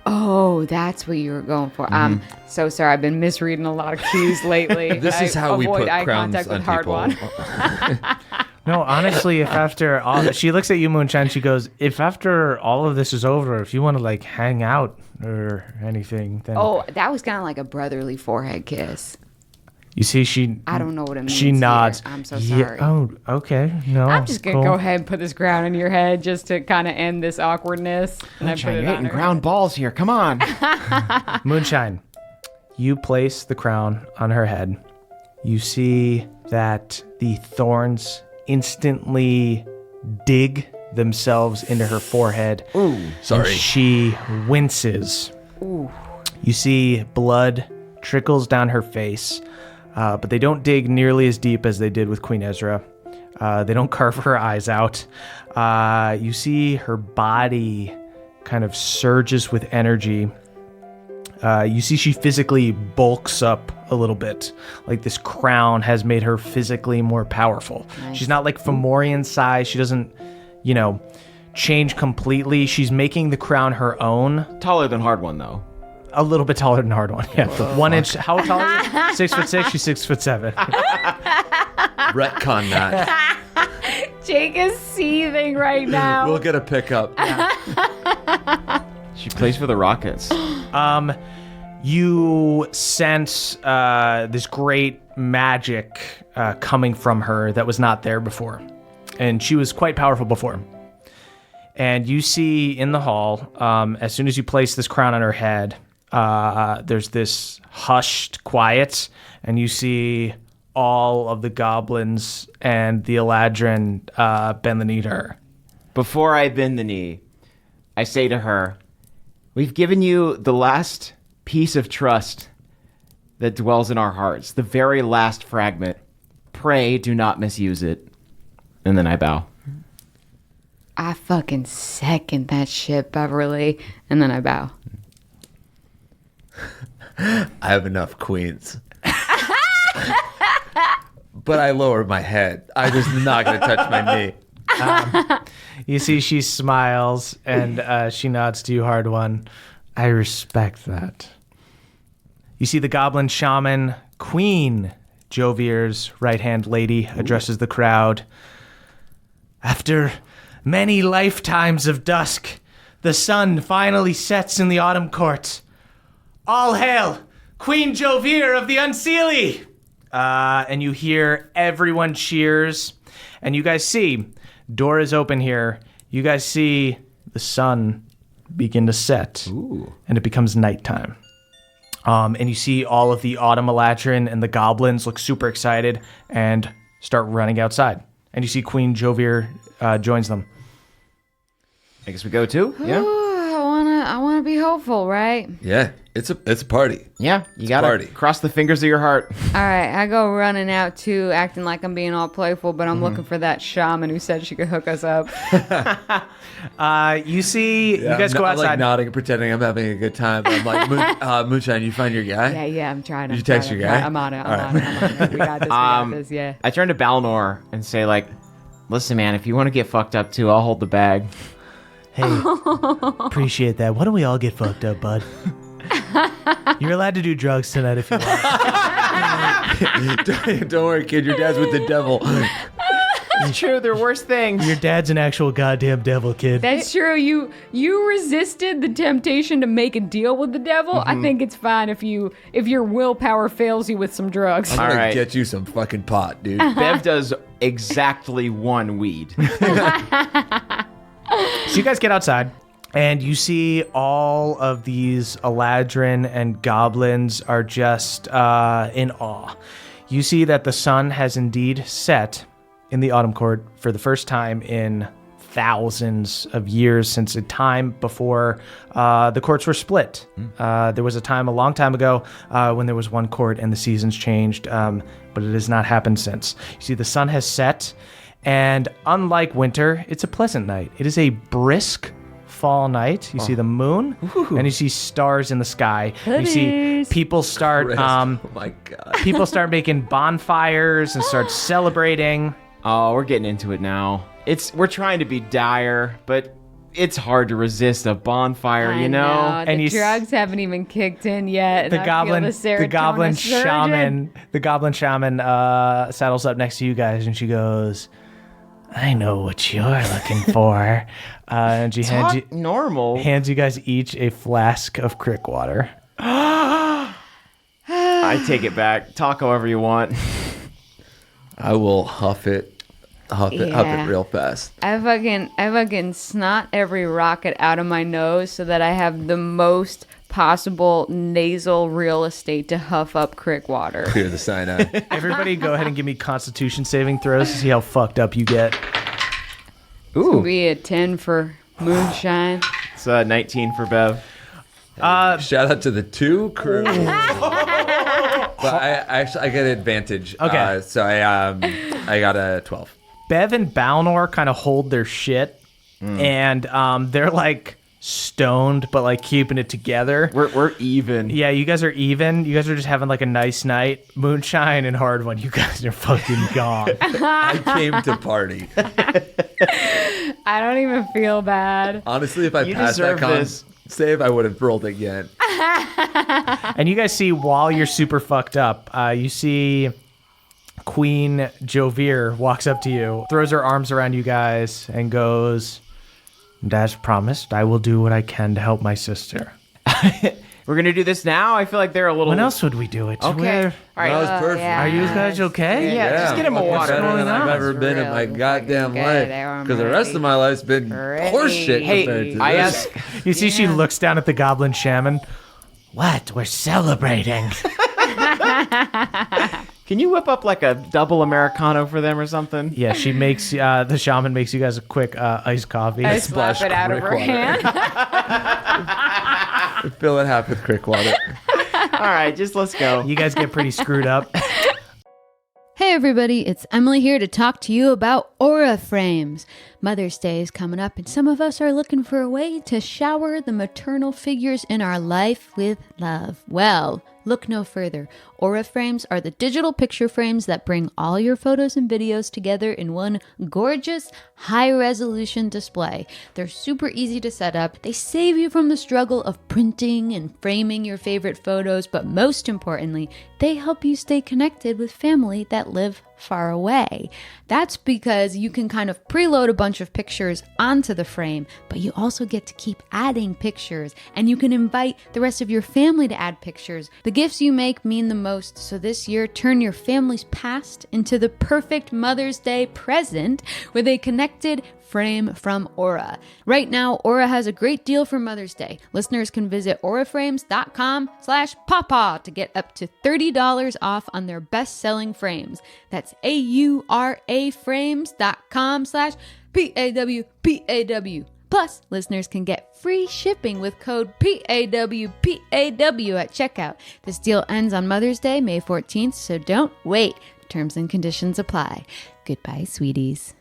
Oh, that's what you were going for. I'm so sorry. I've been misreading a lot of cues lately. This is how we avoid put eye crowns contact with on hard people. one. No, honestly, if after all, she looks at you, Moonshine, she goes, if after all of this is over, if you want to like hang out or anything, then Oh, that was kind of like a brotherly forehead kiss. you see, she I don't know what it means. she nods. Here. I'm so Yeah, sorry. oh, okay. No, I'm just gonna cool. go ahead and put this crown in your head just to kind of end this awkwardness. And I put Moonshine, it you're on hitting her ground head. balls here. Come on. Moonshine, you place the crown on her head. You see that the thorns instantly dig themselves into her forehead. Ooh, sorry. And she winces. Ooh. You see blood trickles down her face, but they don't dig nearly as deep as they did with Queen Ezra. They don't carve her eyes out. You see her body kind of surges with energy. You see she physically bulks up a little bit. Like this crown has made her physically more powerful. Nice. She's not like Fomorian size. She doesn't, change completely. She's making the crown her own. Taller than hard one, though. A little bit taller than hard one. Yeah, 1 inch. How tall are you? 6'6". She's 6'7". Retcon that. Jake is seething right now. We'll get a pickup. She plays for the Rockets. You sense this great magic coming from her that was not there before. And she was quite powerful before. And you see in the hall, as soon as you place this crown on her head, there's this hushed quiet, and you see all of the goblins and the Eladrin bend the knee to her. Before I bend the knee, I say to her, we've given you the last piece of trust that dwells in our hearts, the very last fragment. Pray do not misuse it. And then I bow. I fucking second that shit, Beverly. And then I bow. I have enough queens. But I lower my head. I'm just not going to touch my knee. You see she smiles, and she nods to you, hard one. I respect that. You see the goblin shaman, Queen Jovier's right-hand lady, addresses the crowd. After many lifetimes of dusk, the sun finally sets in the autumn court. All hail, Queen Jovier of the Unseelie! And you hear everyone cheers, and you guys see, door is open here. You guys see the sun begin to set, and it becomes nighttime. And you see all of the autumn Eladrin and the goblins look super excited and start running outside. And you see Queen Jovier joins them. I guess we go too? Yeah? Ooh, I wanna be hopeful, right? Yeah, it's a party. Yeah, you gotta party. cross the fingers of your heart. All right, I go running out too, acting like I'm being all playful, but I'm looking for that shaman who said she could hook us up. You see, you guys go I'm outside. like nodding and pretending I'm having a good time. But I'm like, Moonshine, you find your guy? Yeah, I'm trying to. Did you text your guy? I'm on it. All I'm on it. We got this, yeah. I turn to Balnor and say, like, listen, man, if you want to get fucked up too, I'll hold the bag. Hey, appreciate that. Why don't we all get fucked up, bud? You're allowed to do drugs tonight if you want. Don't worry, kid. Your dad's with the devil. It's true, they're worse things. Your dad's an actual goddamn devil, kid. That's true. You resisted the temptation to make a deal with the devil. I think it's fine if your willpower fails you with some drugs. I'm gonna All right. get you some fucking pot, dude. Bev does exactly one weed. So you guys get outside, and you see all of these Eladrin and goblins are just in awe. You see that the sun has indeed set in the autumn court for the first time in thousands of years, since a time before the courts were split. There was a time a long time ago when there was one court and the seasons changed, but it has not happened since. You see the sun has set, And unlike winter, it's a pleasant night. It is a brisk fall night. You see the moon, and you see stars in the sky. You see people start Oh my God. people start making bonfires and start celebrating. Oh, we're getting into it now. We're trying to be dire, but it's hard to resist a bonfire, I you know? The And you drugs haven't even kicked in yet. The and I goblin, feel the goblin serotonin surging. the goblin shaman saddles up next to you guys, and she goes, "I know what you're looking for," and she hands you guys each a flask of crick water. I take it back. Talk however you want. I will huff it real fast. I fucking snot every rocket out of my nose so that I have the most possible nasal real estate to huff up crick water. Clear the cyanide. Everybody go ahead and give me Constitution saving throws to see how fucked up you get. Ooh. Be a 10 for moonshine. It's 19 for Bev. Shout out to the 2 crew. But I get an advantage. Okay. So I got a 12. Bev and Balnor kind of hold their shit, and they're like stoned, but like keeping it together. We're even. Yeah, you guys are even. You guys are just having like a nice night. Moonshine and Hard One, you guys are fucking gone. I came to party. I don't even feel bad. Honestly, if I passed that save, I would have rolled again. And you guys see, while you're super fucked up, you see Queen Jovir walks up to you, throws her arms around you guys, and goes, "And as promised, I will do what I can to help my sister." We're going to do this now? I feel like they're a little... When else would we do it? Okay. All right. That was perfect. yeah. Are you guys okay? Yeah, just get him a water. Better than I've on? ever been in my Really goddamn fucking life. good. Because the rest of my life's been horseshit Hey, compared to I this. asked... You see, she looks down at the goblin shaman. What? We're celebrating. Can you whip up like a double Americano for them or something? Yeah, she makes, the shaman makes you guys a quick iced coffee. I slap it out of her crick water. hand. Fill it half with crick water. All right, just let's go. You guys get pretty screwed up. Hey everybody, it's Emily here to talk to you about Aura Frames. Mother's Day is coming up and some of us are looking for a way to shower the maternal figures in our life with love. Well, look no further. Aura Frames are the digital picture frames that bring all your photos and videos together in one gorgeous, high-resolution display. They're super easy to set up. They save you from the struggle of printing and framing your favorite photos, but most importantly, they help you stay connected with family that live far away. That's because you can kind of preload a bunch of pictures onto the frame, but you also get to keep adding pictures, and you can invite the rest of your family to add pictures. The gifts you make mean the most, so this year, turn your family's past into the perfect Mother's Day present with a connected frame from Aura. Right now, Aura has a great deal for Mother's Day. Listeners can visit auraframes.com/pawpaw to get up to $30 off on their best-selling frames. That's AURA frames.com/PAWPAW. Plus, listeners can get free shipping with code PAWPAW at checkout. This deal ends on Mother's Day, May 14th, so don't wait. Terms and conditions apply. Goodbye, sweeties.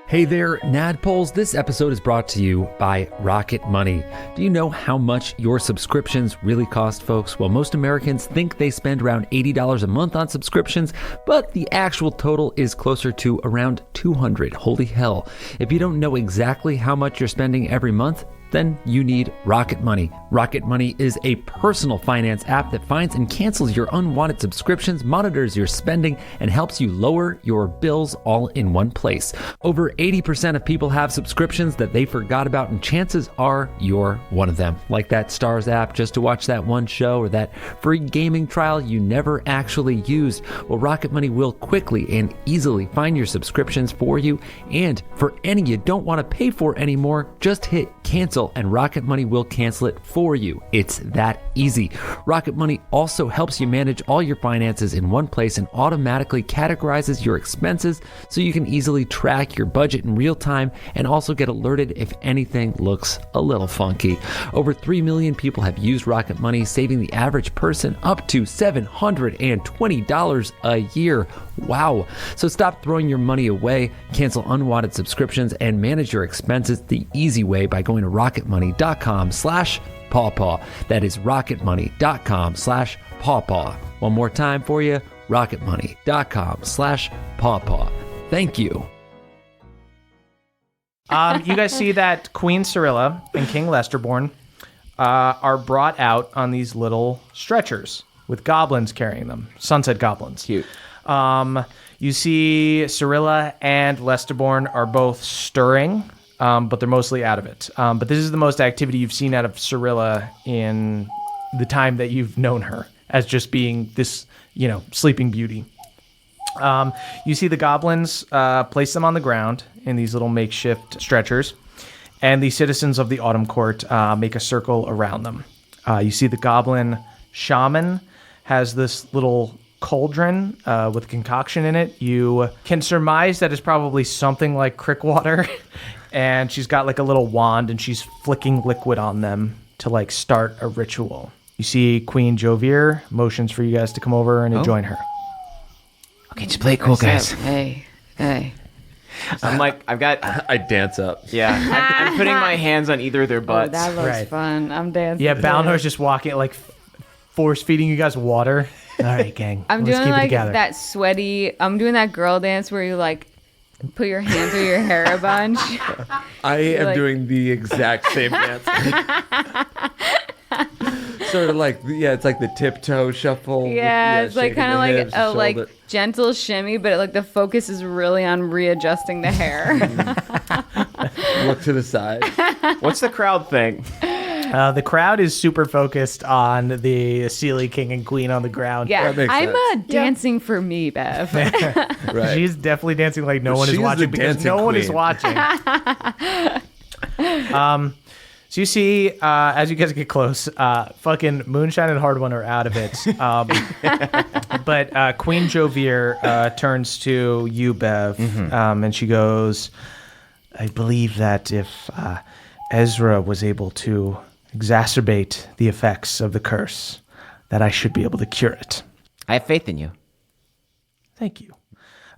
Hey there, Nadpoles. This episode is brought to you by Rocket Money. Do you know how much your subscriptions really cost, folks? Well, most Americans think they spend around $80 a month on subscriptions, but the actual total is closer to around $200. Holy hell. If you don't know exactly how much you're spending every month, then you need Rocket Money. Rocket Money is a personal finance app that finds and cancels your unwanted subscriptions, monitors your spending, and helps you lower your bills all in one place. Over 80% of people have subscriptions that they forgot about, and chances are you're one of them. Like that Stars app just to watch that one show, or that free gaming trial you never actually used. Well, Rocket Money will quickly and easily find your subscriptions for you, and for any you don't want to pay for anymore, just hit cancel, and Rocket Money will cancel it for you. It's that easy. Rocket Money also helps you manage all your finances in one place and automatically categorizes your expenses so you can easily track your budget in real time and also get alerted if anything looks a little funky. Over 3 million people have used Rocket Money, saving the average person up to $720 a year. Wow. So stop throwing your money away, cancel unwanted subscriptions, and manage your expenses the easy way by going to rocketmoney.com/pawpaw. That is rocketmoney.com/pawpaw. One more time for you, rocketmoney.com/pawpaw. Thank you. You guys see that Queen Cyrilla and King Lesterborn are brought out on these little stretchers with goblins carrying them, sunset goblins. Cute. You see Cyrilla and Lesterborn are both stirring, but they're mostly out of it. But this is the most activity you've seen out of Cyrilla in the time that you've known her as just being this, sleeping beauty. You see the goblins place them on the ground in these little makeshift stretchers, and the citizens of the Autumn Court make a circle around them. You see the goblin shaman has this little cauldron with concoction in it. You can surmise that it's probably something like crick water, and she's got like a little wand, and she's flicking liquid on them to like start a ritual. You see Queen Jovier motions for you guys to come over and join her. Okay, just play it cool, guys. Hey. I dance up. Yeah, I'm putting my hands on either of their butts. Oh, that looks fun. I'm dancing. Yeah, Balnor's just walking, like force feeding you guys water. All right, gang. I'm let's doing keep it like together. that sweaty. I'm doing that girl dance where you like put your hand through your hair a bunch. I am like- doing the exact same dance. Sort of like, it's like the tiptoe shuffle. Yeah, it's like shaking kind of the like hips, a the like shoulder. gentle shimmy, but like the focus is really on readjusting the hair. Look to the side. What's the crowd thing? The crowd is super focused on the Sealy King and Queen on the ground. Yeah, That makes I'm sense. dancing for me, Bev. Right. She's definitely dancing like no one She is is watching the because dancing no one is queen. watching. So you see, as you guys get close, fucking Moonshine and Hard One are out of it. But Queen Jovier turns to you, Bev, and she goes, I believe that if Ezra was able to exacerbate the effects of the curse, that I should be able to cure it. I have faith in you. Thank you.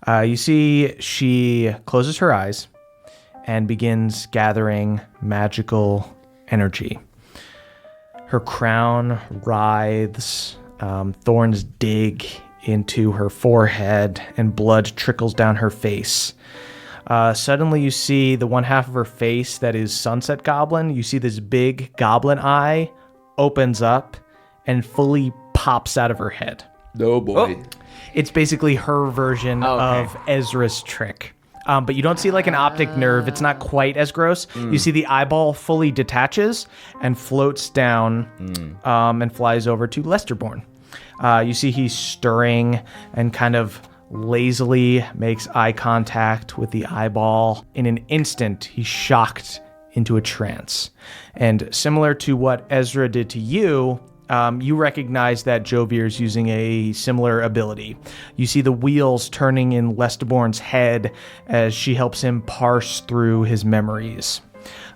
You see, she closes her eyes and begins gathering magical energy. Her crown writhes, thorns dig into her forehead, and blood trickles down her face. Suddenly you see the one half of her face that is Sunset Goblin. You see this big goblin eye opens up and fully pops out of her head. Oh boy. It's basically her version of Ezra's trick. But you don't see like an optic nerve. It's not quite as gross. You see the eyeball fully detaches and floats down and flies over to Lesterborn. You see he's stirring and kind of lazily makes eye contact with the eyeball. In an instant, he's shocked into a trance. And similar to what Ezra did to you, you recognize that Jovier's using a similar ability. You see the wheels turning in Lesterborn's head as she helps him parse through his memories.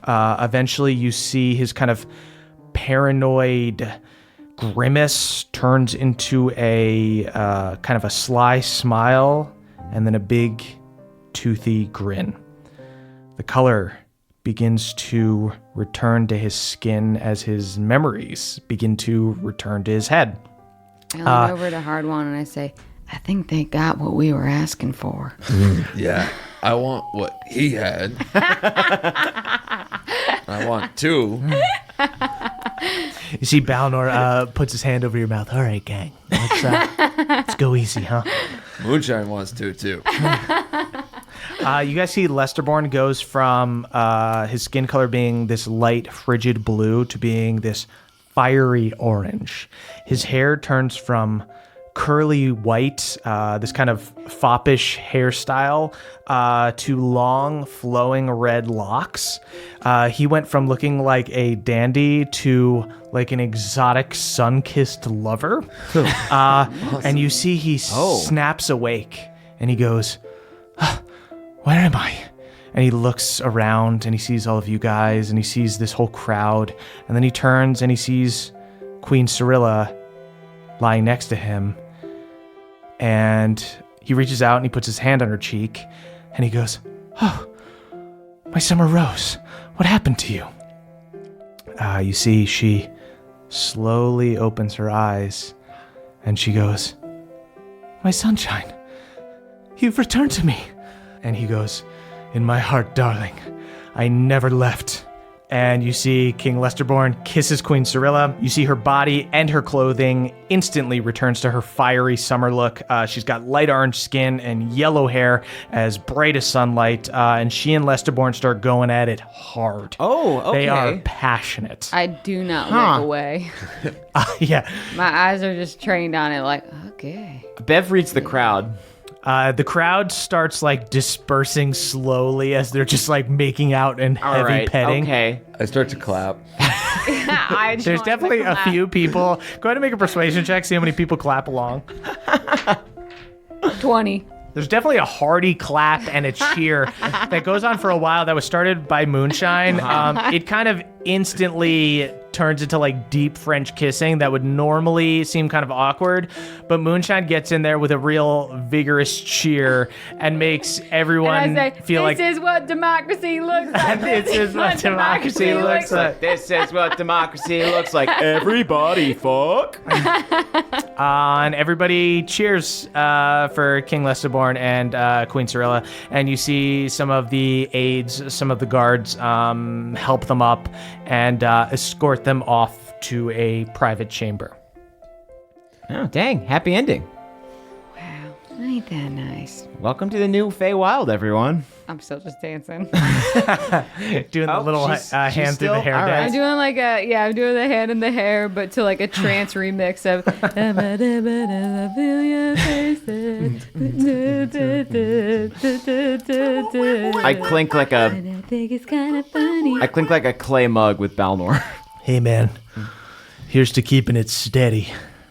Eventually, you see his kind of paranoid grimace turns into a kind of a sly smile and then a big toothy grin. The color begins to return to his skin as his memories begin to return to his head. I lean over to Hard One and I say, I think they got what we were asking for. Yeah. I want what he had. I want two. You see Balnor puts his hand over your mouth. All right, gang. Let's go easy, huh? Moonshine wants two too. You guys see Lesterborn goes from his skin color being this light, frigid blue to being this fiery orange. His hair turns from curly white, this kind of foppish hairstyle, to long, flowing red locks. He went from looking like a dandy to like an exotic sun-kissed lover. Awesome. And you see he snaps awake and he goes, where am I? And he looks around and he sees all of you guys and he sees this whole crowd. And then he turns and he sees Queen Cirilla lying next to him. And he reaches out and he puts his hand on her cheek and he goes, oh, my summer rose, what happened to you? You see, she slowly opens her eyes and she goes, my sunshine, you've returned to me. And he goes, in my heart, darling, I never left. And you see King Lesterborn kisses Queen Cirilla. You see her body and her clothing instantly returns to her fiery summer look. She's got light orange skin and yellow hair as bright as sunlight. And she and Lesterborn start going at it hard. Oh, okay. They are passionate. I do not look away. Yeah. My eyes are just trained on it like, okay. Bev reads the crowd. The crowd starts like dispersing slowly as they're just like making out and heavy petting. Okay. I start to clap. There's definitely a few people. Go ahead and make a persuasion check. See how many people clap along. 20. There's definitely a hearty clap and a cheer that goes on for a while. That was started by Moonshine. It kind of instantly turns into like deep French kissing that would normally seem kind of awkward, but Moonshine gets in there with a real vigorous cheer and makes everyone feel like this is what democracy looks like. This is what democracy looks like. This is what democracy looks like. Everybody fuck. And everybody cheers for King Lesterborn and Queen Cirilla. And you see some of the aides, some of the guards help them up and escort them off to a private chamber. Oh, dang. Happy ending. Wow. Ain't that nice? Welcome to the new Feywild, everyone. I'm still just dancing. Doing the little hand through the hair dance. I'm doing like I'm doing the hand in the hair, but to like a trance remix of I clink like a I think it's kind of funny. I clink like a clay mug with Balnor. Hey man, here's to keeping it steady.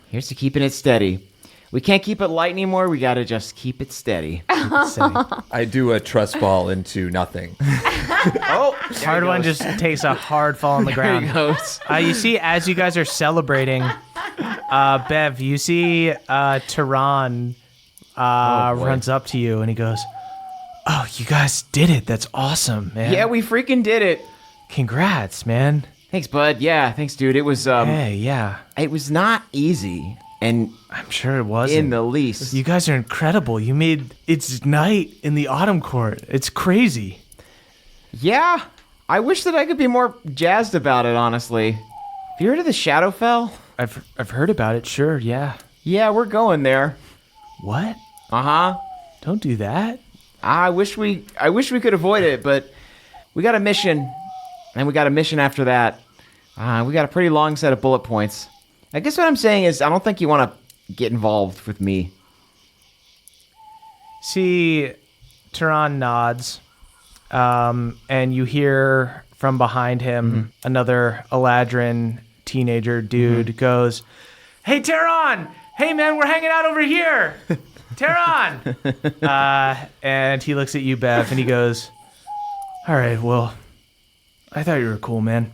Here's to keeping it steady. We can't keep it light anymore. We gotta just keep it steady. I do a trust fall into nothing. Hard one just takes a hard fall on the ground. There he goes. You see, as you guys are celebrating, Bev, you see Tehran runs up to you and he goes, oh, you guys did it. That's awesome, man. Yeah, we freaking did it. Congrats, man. Thanks, bud. Yeah, thanks, dude. It was Hey, yeah. it was not easy, and I'm sure it wasn't. in the least. You guys are incredible. You made It's night in the Autumn Court. It's crazy. Yeah, I wish that I could be more jazzed about it, honestly. Have you heard of the Shadowfell? I've heard about it, sure, yeah. Yeah, we're going there. What? Uh-huh. Don't do that. I wish we could avoid it, but we got a mission, and we got a mission after that. We got a pretty long set of bullet points. I guess what I'm saying is I don't think you want to get involved with me. See, Tehran nods, and you hear from behind him another Eladrin teenager dude goes, hey, Tehran! Hey, man, we're hanging out over here! Tehran! And he looks at you, Bev, and he goes, all right, well, I thought you were cool, man.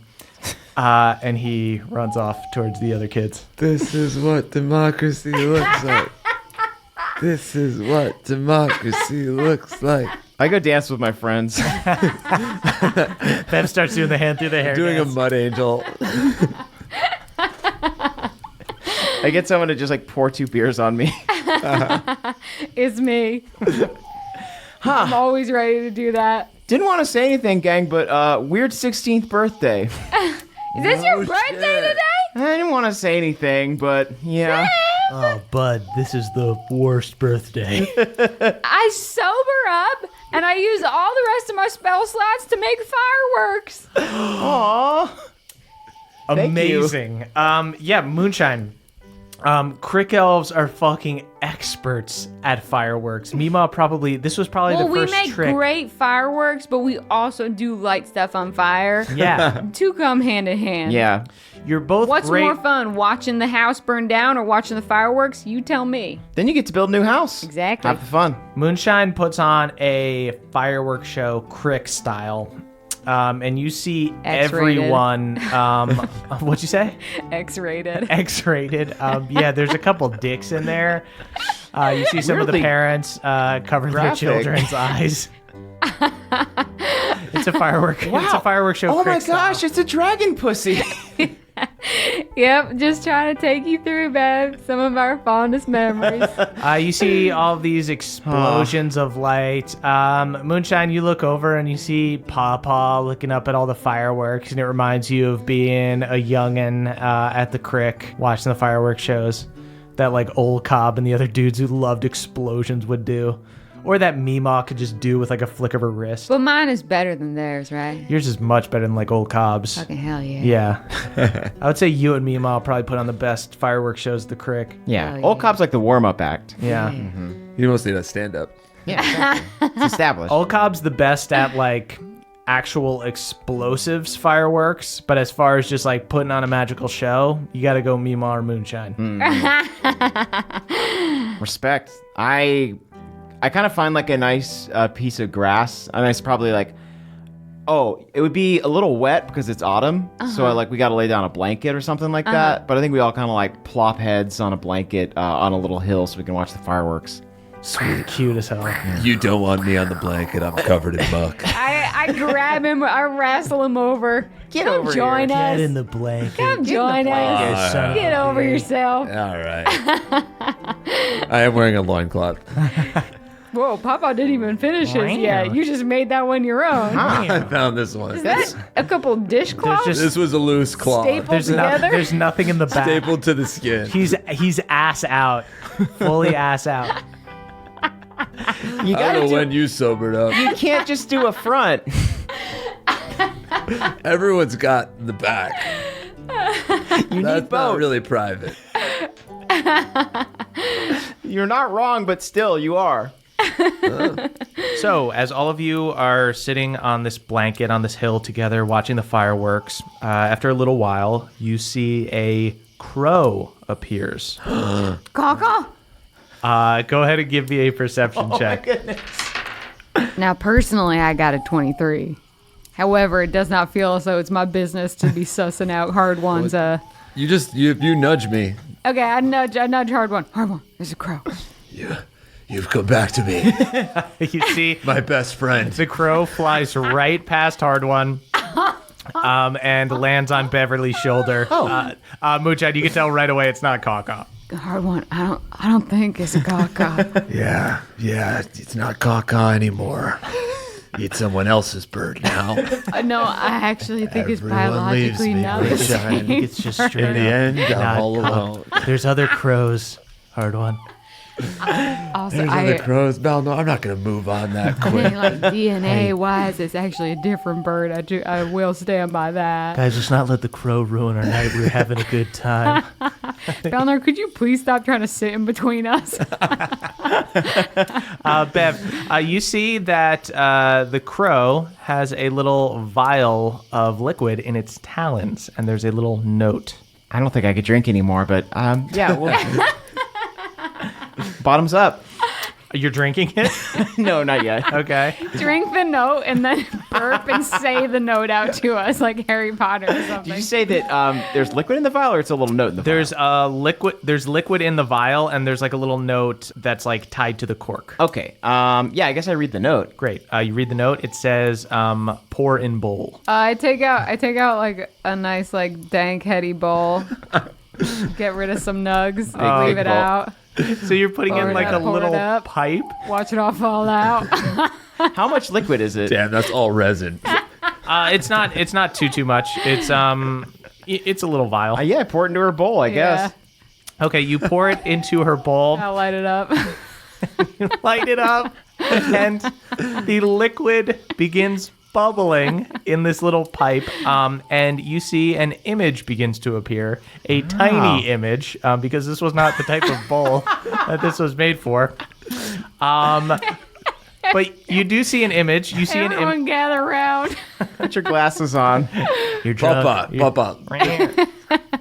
And he runs off towards the other kids. This is what democracy looks like. This is what democracy looks like. I go dance with my friends. Bev starts doing the hand through the hair Doing dance. a mud angel. I get someone to just like pour 2 beers on me. It's me. I'm always ready to do that. Didn't want to say anything, gang, but weird 16th birthday. Is this your birthday today? I didn't want to say anything, but yeah. Oh, bud, this is the worst birthday. I sober up and I use all the rest of my spell slots to make fireworks. Aww. Amazing. Yeah, Moonshine. Crick elves are fucking experts at fireworks. Mima this was probably the first trick. We make great fireworks, but we also do light stuff on fire. Yeah. Two come hand in hand. Yeah. You're both What's great. more fun, watching the house burn down or watching the fireworks? You tell me. Then you get to build a new house. Exactly. Have the fun. Moonshine puts on a fireworks show, Crick style. And you see X-rated. everyone. What'd you say? X-rated. X-rated. Yeah, there's a couple dicks in there. You see some of the Weirdly parents cover their graphic. children's eyes. It's a firework. Wow. It's a fireworks show. Oh my Crick style. gosh, it's a dragon pussy. Yep, just trying to take you through, babe, some of our fondest memories. You see all these explosions of light. Moonshine, you look over and you see Pawpaw looking up at all the fireworks, and it reminds you of being a youngin' at the Crick watching the fireworks shows that like old Cobb and the other dudes who loved explosions would do. Or that Meemaw could just do with like a flick of her wrist. But mine is better than theirs, right? Yours is much better than like old Cobb's. Fucking hell yeah. Yeah. I would say you and Meemaw probably put on the best fireworks shows at the Crick. Yeah. Oh, yeah. Old Cop's like the warm-up act. Yeah. You mostly does stand up. Yeah, exactly. It's established. Old Cobb's the best at like actual explosives fireworks, but as far as just like putting on a magical show, you got to go Meemaw or Moonshine. Respect. I kind of find like a nice piece of grass. A nice, probably like, it would be a little wet because it's autumn. So we got to lay down a blanket or something like that. But I think we all kind of like plop heads on a blanket on a little hill so we can watch the fireworks. Sweet, cute as hell. You don't want me on the blanket. I'm covered in muck. I grab him, I wrestle him over. Get Come over join here. us. Get in the blanket. Come join us. son Get of a over bitch. yourself. All right. I am wearing a loincloth. Whoa, Papa didn't even finish his yet. You just made that one your own. I found this one. Is that a couple dishcloths just- This was a loose cloth. stapled There's, together? there's nothing in the back. Stapled to the skin. He's ass out. Fully ass out. You I gotta don't know do. when you sobered up. You can't just do a front. Everyone's got the back. You That's need both. not really private. You're not wrong, but still, you are. So, as all of you are sitting on this blanket on this hill together watching the fireworks, after a little while, you see a crow appears. Caw-caw. Go ahead and give me a perception check. Now, personally, I got a 23. However, it does not feel as though it's my business to be sussing out hard ones. You nudge me. Okay, I nudge hard one. Hard one. There's a crow. You've come back to me, You see, my best friend. the crow flies right past Hard One. And lands on Beverly's shoulder. Moonshine, you can tell right away it's not Caw-Caw. Hard one. I don't think it's a caw-caw. Yeah, it's not caw anymore. It's someone else's bird now. No, I actually think it's Everyone leaves biologically me, not the Moonshine. same. It's just bird. straight In the end, I'm not all Caw- alone. There's other crows, Hard One. Also, There's other crows. Belle, no, I'm not going to move on that I quick. mean, like DNA-wise, it's actually a different bird. I will stand by that. Guys, let's not let the crow ruin our night. We're having a good time. Belner, could you please stop trying to sit in between us? Bev, you see that the crow has a little vial of liquid in its talons, and there's a little note. I don't think I could drink anymore, but yeah. Well, bottoms up. You're drinking it? No, not yet. Okay. Drink the note and then burp and say the note out to us like Harry Potter or something. Did you say that there's liquid in the vial, or it's a little note in the vial? There's liquid in the vial, and there's like a little note that's like tied to the cork. Okay. Yeah, I guess I read the note. Great. You read the note. It says, pour in bowl. I take out like a nice like dank heady bowl. Get rid of some nugs. Leave it bowl. out. So you're putting in like a pour it little up. pipe. Watch it all fall out. How much liquid is it? Damn, that's all resin. It's not too much. It's a little vial. Yeah, I pour it into her bowl, I guess. Okay, you pour it into her bowl. I'll light it up. Light it up, and the liquid begins bubbling in this little pipe, and you see an image begins to appear, a tiny image, because this was not the type of bowl that this was made for. But you do see an image. You see Everyone gather around. Put your glasses on. You're Pop up.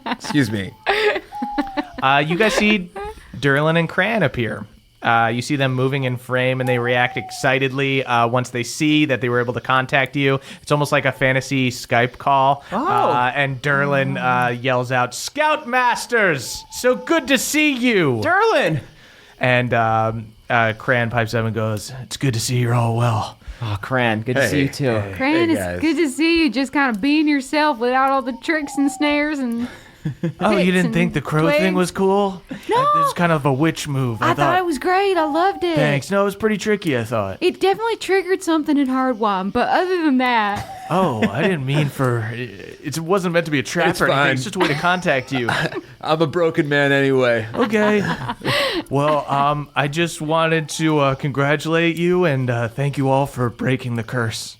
Excuse me. You guys see Derlin and Cran appear. You see them moving in frame, and they react excitedly once they see that they were able to contact you. It's almost like a fantasy Skype call. And Derlin yells out, "Scoutmasters! So good to see you!" Derlin! And Cran pipes up and goes, "It's good to see you're all well." Oh, Cran, good to see you too. Cran, Hey, it's guys. good to see you just kind of being yourself without all the tricks and snares and Oh, you hits didn't and think the crow thing twigs. was cool? No. This is kind of a witch move. I thought it was great. I loved it. Thanks. No, it was pretty tricky, I thought. It definitely triggered something in Hardwon, but other than that, Oh, I didn't mean for... It wasn't meant to be a trap It's or anything. fine. It's just a way to contact you. I'm a broken man anyway. Okay. Well, I just wanted to congratulate you and thank you all for breaking the curse.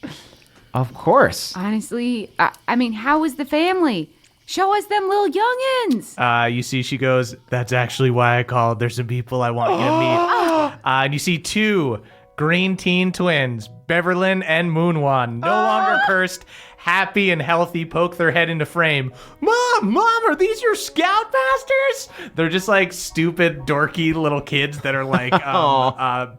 Of course. honestly, I mean, how was the family? Show us them little youngins. You see, she goes, "That's actually why I called. There's some people I want you to meet." And you see two green teen twins, Beverlyn and Moonwan, no longer cursed, happy and healthy, poke their head into frame. Mom, are these your Scoutmasters? They're just like stupid, dorky little kids that are like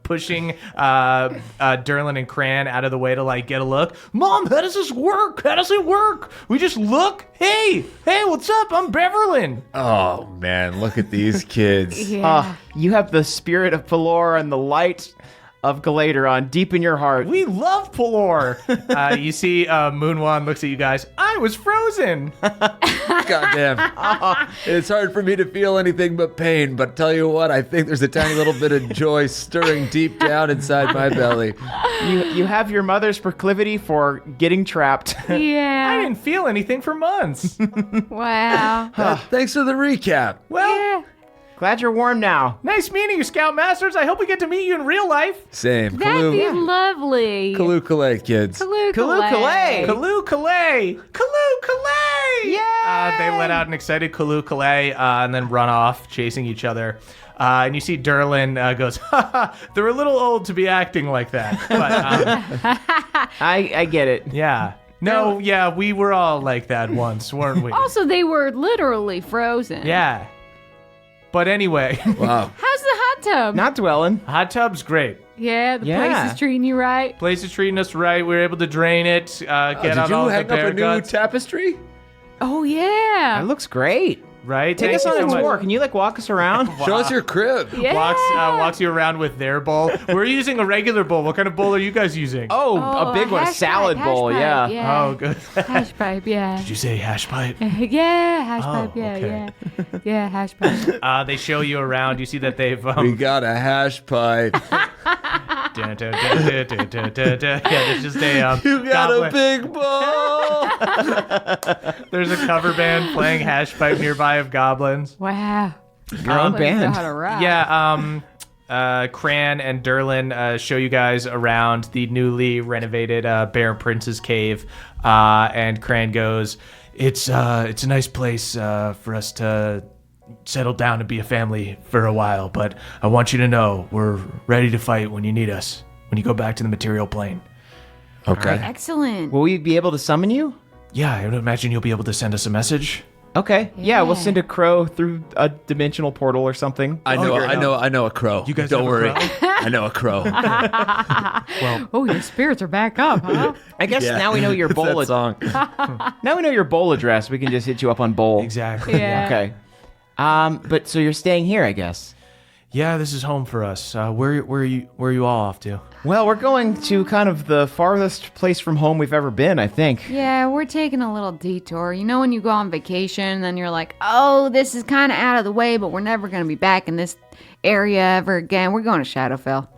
pushing Derlin and Cran out of the way to like get a look. Mom, how does this work? How does it work? We just look. Hey, what's up? I'm Beverlyn. Oh man, look at these kids. Yeah. You have the spirit of Pelor and the light of Galateron deep in your heart. We love Pelor. You see Moonwan looks at you guys. I was frozen. Goddamn. It's hard for me to feel anything but pain, but tell you what, I think there's a tiny little bit of joy stirring deep down inside my belly. You have your mother's proclivity for getting trapped. I Yeah. didn't feel anything for months. Wow. Thanks for the recap. Well, Yeah. Glad you're warm now. nice meeting you, Scoutmasters. I hope we get to meet you in real life. Same. That'd be lovely. Kaloo kids. Kaloo-kalay. Kaloo-kalay. Kaloo-kalay. Yay! They let out an excited Kaloo-kalay and then run off, chasing each other. And you see Derlin goes, "Ha, they're a little old to be acting like that." But I get it. yeah. No, yeah, we were all like that once, weren't we? Also, they were literally frozen. Yeah. But anyway, Wow. How's the hot tub? Not dwelling. hot tub's great. Yeah, the Yeah. place is treating you right. Place is treating us right. We were able to drain it, get Did out you all hang the up bear a new guts. tapestry? Oh, yeah. That looks great. Right? Take Thank us you on so a much. tour. Can you walk us around? Show us your crib. Yeah. Walks you around with their bowl. We're using a regular bowl. What kind of bowl are you guys using? Oh, a big one, a hash salad pipe, bowl. hash pipe, Yeah. Oh, good. Hash pipe, yeah. Did you say hash pipe? Yeah, hash pipe, yeah, okay. yeah. Yeah, hash pipe. They show you around. You see that they've We got a hash pipe. yeah, there's just a You got a goblin. big bowl. There's a cover band playing hash pipe nearby of goblins. Wow. Your own band. Got a rock. Yeah, Cran and Derlin show you guys around the newly renovated Bear Prince's cave, and Cran goes, "It's a nice place for us to settle down and be a family for a while, but I want you to know we're ready to fight when you need us, when you go back to the material plane." Okay. Excellent. Will we be able to summon you? Yeah, I would imagine you'll be able to send us a message. Okay. Yeah, we'll Yeah. send a crow through a dimensional portal or something. I know a crow. You guys don't have a worry. crow? I know a crow. Oh, your spirits are back up, huh? I guess now we know your It's bowl. that song. Now we know your bowl address. We can just hit you up on bowl. Exactly. Yeah. Okay. But so you're staying here, I guess. Yeah, this is home for us. Where are you all off to? Well, we're going to kind of the farthest place from home we've ever been, I think. Yeah, we're taking a little detour. You know when you go on vacation, then you're like, oh, this is kind of out of the way, but we're never going to be back in this area ever again. We're going to Shadowfell.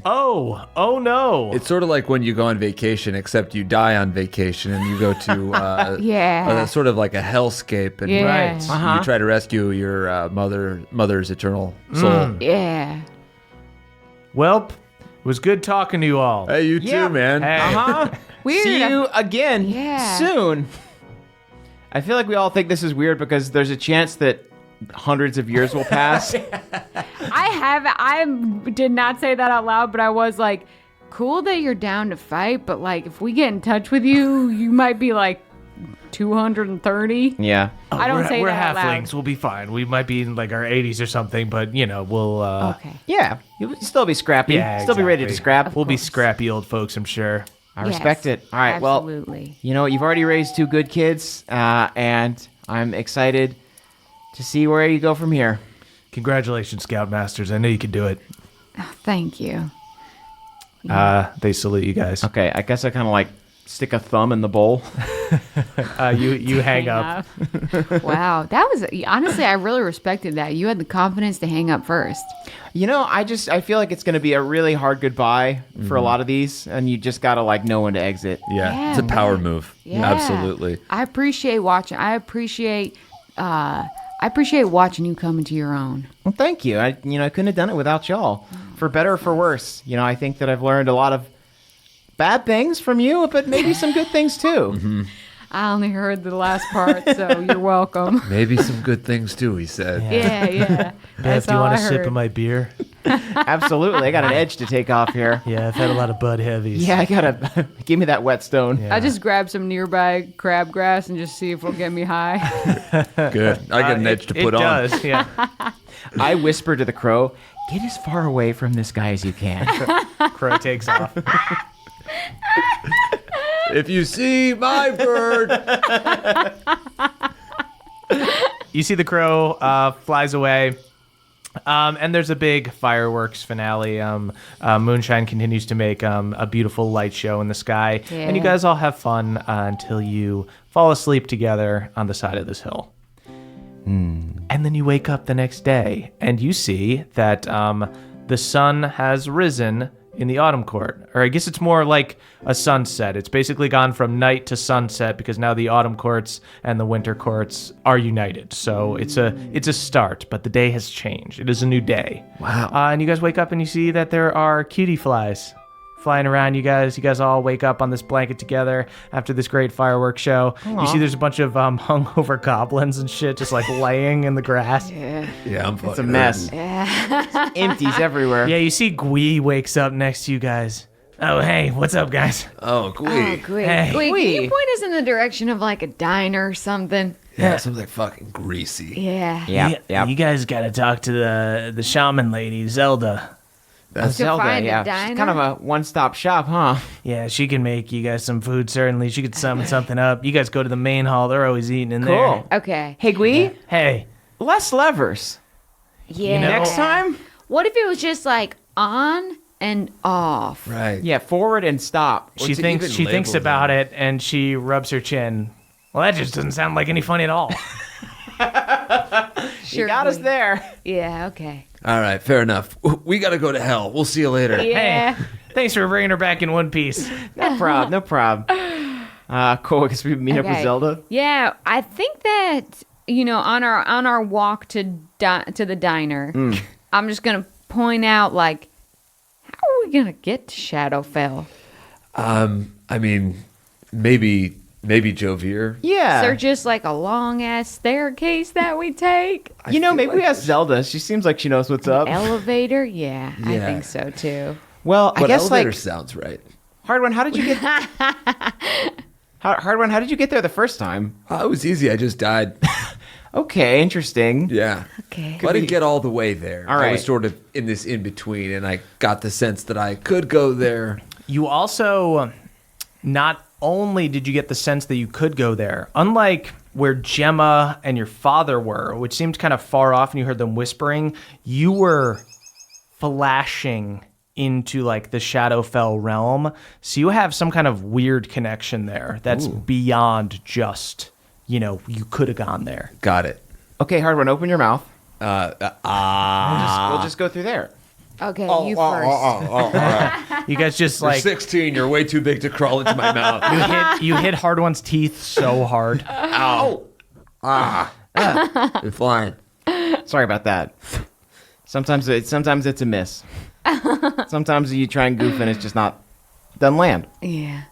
Oh no. It's sort of like when you go on vacation, except you die on vacation and you go to Yeah. sort of like a hellscape, and Yeah. Right. you try to rescue your mother's eternal soul. Yeah. Well, It was good talking to you all. Hey, you too, man. Hey. Weird. See you again Yeah. soon. I feel like we all think this is weird because there's a chance that hundreds of years will pass. I did not say that out loud, but I was like, cool that you're down to fight, but like if we get in touch with you, you might be like 230. Yeah. I don't say we're that out halflings. loud. We'll be fine. We might be in like our 80s or something, but we'll. Okay. Yeah. You'll still be scrappy. Yeah, Still be ready to exactly. scrap. We'll be scrappy old folks, I'm sure. I respect Yes, it. All right. absolutely. Well, you've already raised 2 good kids, and I'm excited to see where you go from here. Congratulations, Scoutmasters. I know you can do it. Thank you. They salute you guys. Okay. I guess I kind of like stick a thumb in the bowl. You hang up. Wow, that was honestly, I really respected that. You had the confidence to hang up first. I feel like it's going to be a really hard goodbye for a lot of these, and you just got to like know when to exit. Yeah, it's a power move. Yeah. Absolutely. I appreciate watching. I appreciate watching you come into your own. Well, thank you. I couldn't have done it without y'all. For better or for worse. I think that I've learned a lot of bad things from you, but maybe some good things too. I only heard the last part, so you're welcome. Maybe some good things too, he said. Yeah. That's Beth, do you all want I a sip heard. of my beer? Absolutely. I got an edge to take off here. Yeah, I've had a lot of Bud Heavies. Yeah, I gotta give me that whetstone. I just grabbed some nearby crabgrass and just see if it'll get me high. Good. I got an edge to put it on. does, yeah. I whisper to the crow, "Get as far away from this guy as you can." Crow takes off. If you see my bird. You see the crow flies away. And there's a big fireworks finale. Moonshine continues to make a beautiful light show in the sky. Yeah. And you guys all have fun until you fall asleep together on the side of this hill. And then you wake up the next day and you see that the sun has risen in the autumn court. Or I guess it's more like a sunset. It's basically gone from night to sunset because now the autumn courts and the winter courts are united. So it's a start, but the day has changed. It is a new day. Wow. And you guys wake up and you see that there are cutie flies flying around you guys. You guys all wake up on this blanket together after this great fireworks show. You see there's a bunch of hungover goblins and shit just like laying in the grass. Yeah, I'm fucking It's a mess. hurting. Empties everywhere. Yeah, you see Gwee wakes up next to you guys. Oh, hey, what's up, guys? Oh, Gwee. Great. Hey. Wait, can Wee. you point us in the direction of like a diner or something? Yeah, something like fucking greasy. Yeah. Yeah. You guys got to talk to the shaman lady, Zelda. That's To find a yeah. diner? She's kind of a one-stop shop, huh? Yeah, she can make you guys some food, certainly. She could summon something up. You guys go to the main hall. They're always eating in Cool. there. Okay. Hey, Gwee, Hey, less levers. Yeah. know- Next time? What if it was just like on and off? right. Yeah, forward and stop. she it thinks even she thinks labeled about then? it, and she rubs her chin. Well, that just doesn't sound like any fun at all. Sure. You got us Gwee. there. Yeah. Okay. All right, fair enough. We got to go to hell. We'll see you later. Yeah. Hey, thanks for bringing her back in one piece. No problem. No problem. Cool. I guess we meet up with Okay. Zelda. Yeah, I think that on our walk to the diner, I'm just gonna point out like, how are we gonna get to Shadowfell? I mean, maybe Jovier. Yeah. Is there just like a long ass staircase that we take? Maybe we ask Zelda. She seems like she knows what's up. Elevator? Yeah, I Yeah. think so too. Well, I But guess elevator like sounds right. hard one. How did you get? Hard one. How did you get there the first time? It was easy. I just died. Okay, interesting. Yeah. Okay. I didn't get all the way there. All I right. was sort of in this in between, and I got the sense that I could go there. You also, not only did you get the sense that you could go there, unlike where Gemma and your father were, which seemed kind of far off and you heard them whispering, you were flashing into like the Shadowfell realm. So you have some kind of weird connection there that's beyond just, you could have gone there. Got it. Okay, hard one. Open your mouth. We'll just go through there. Okay, you first. You guys just You're like 16. You're way too big to crawl into my mouth. you hit Hard One's teeth so hard. Ow. You're flying. Sorry about that. Sometimes it's a miss. Sometimes you try and goof and it's just doesn't land. Yeah.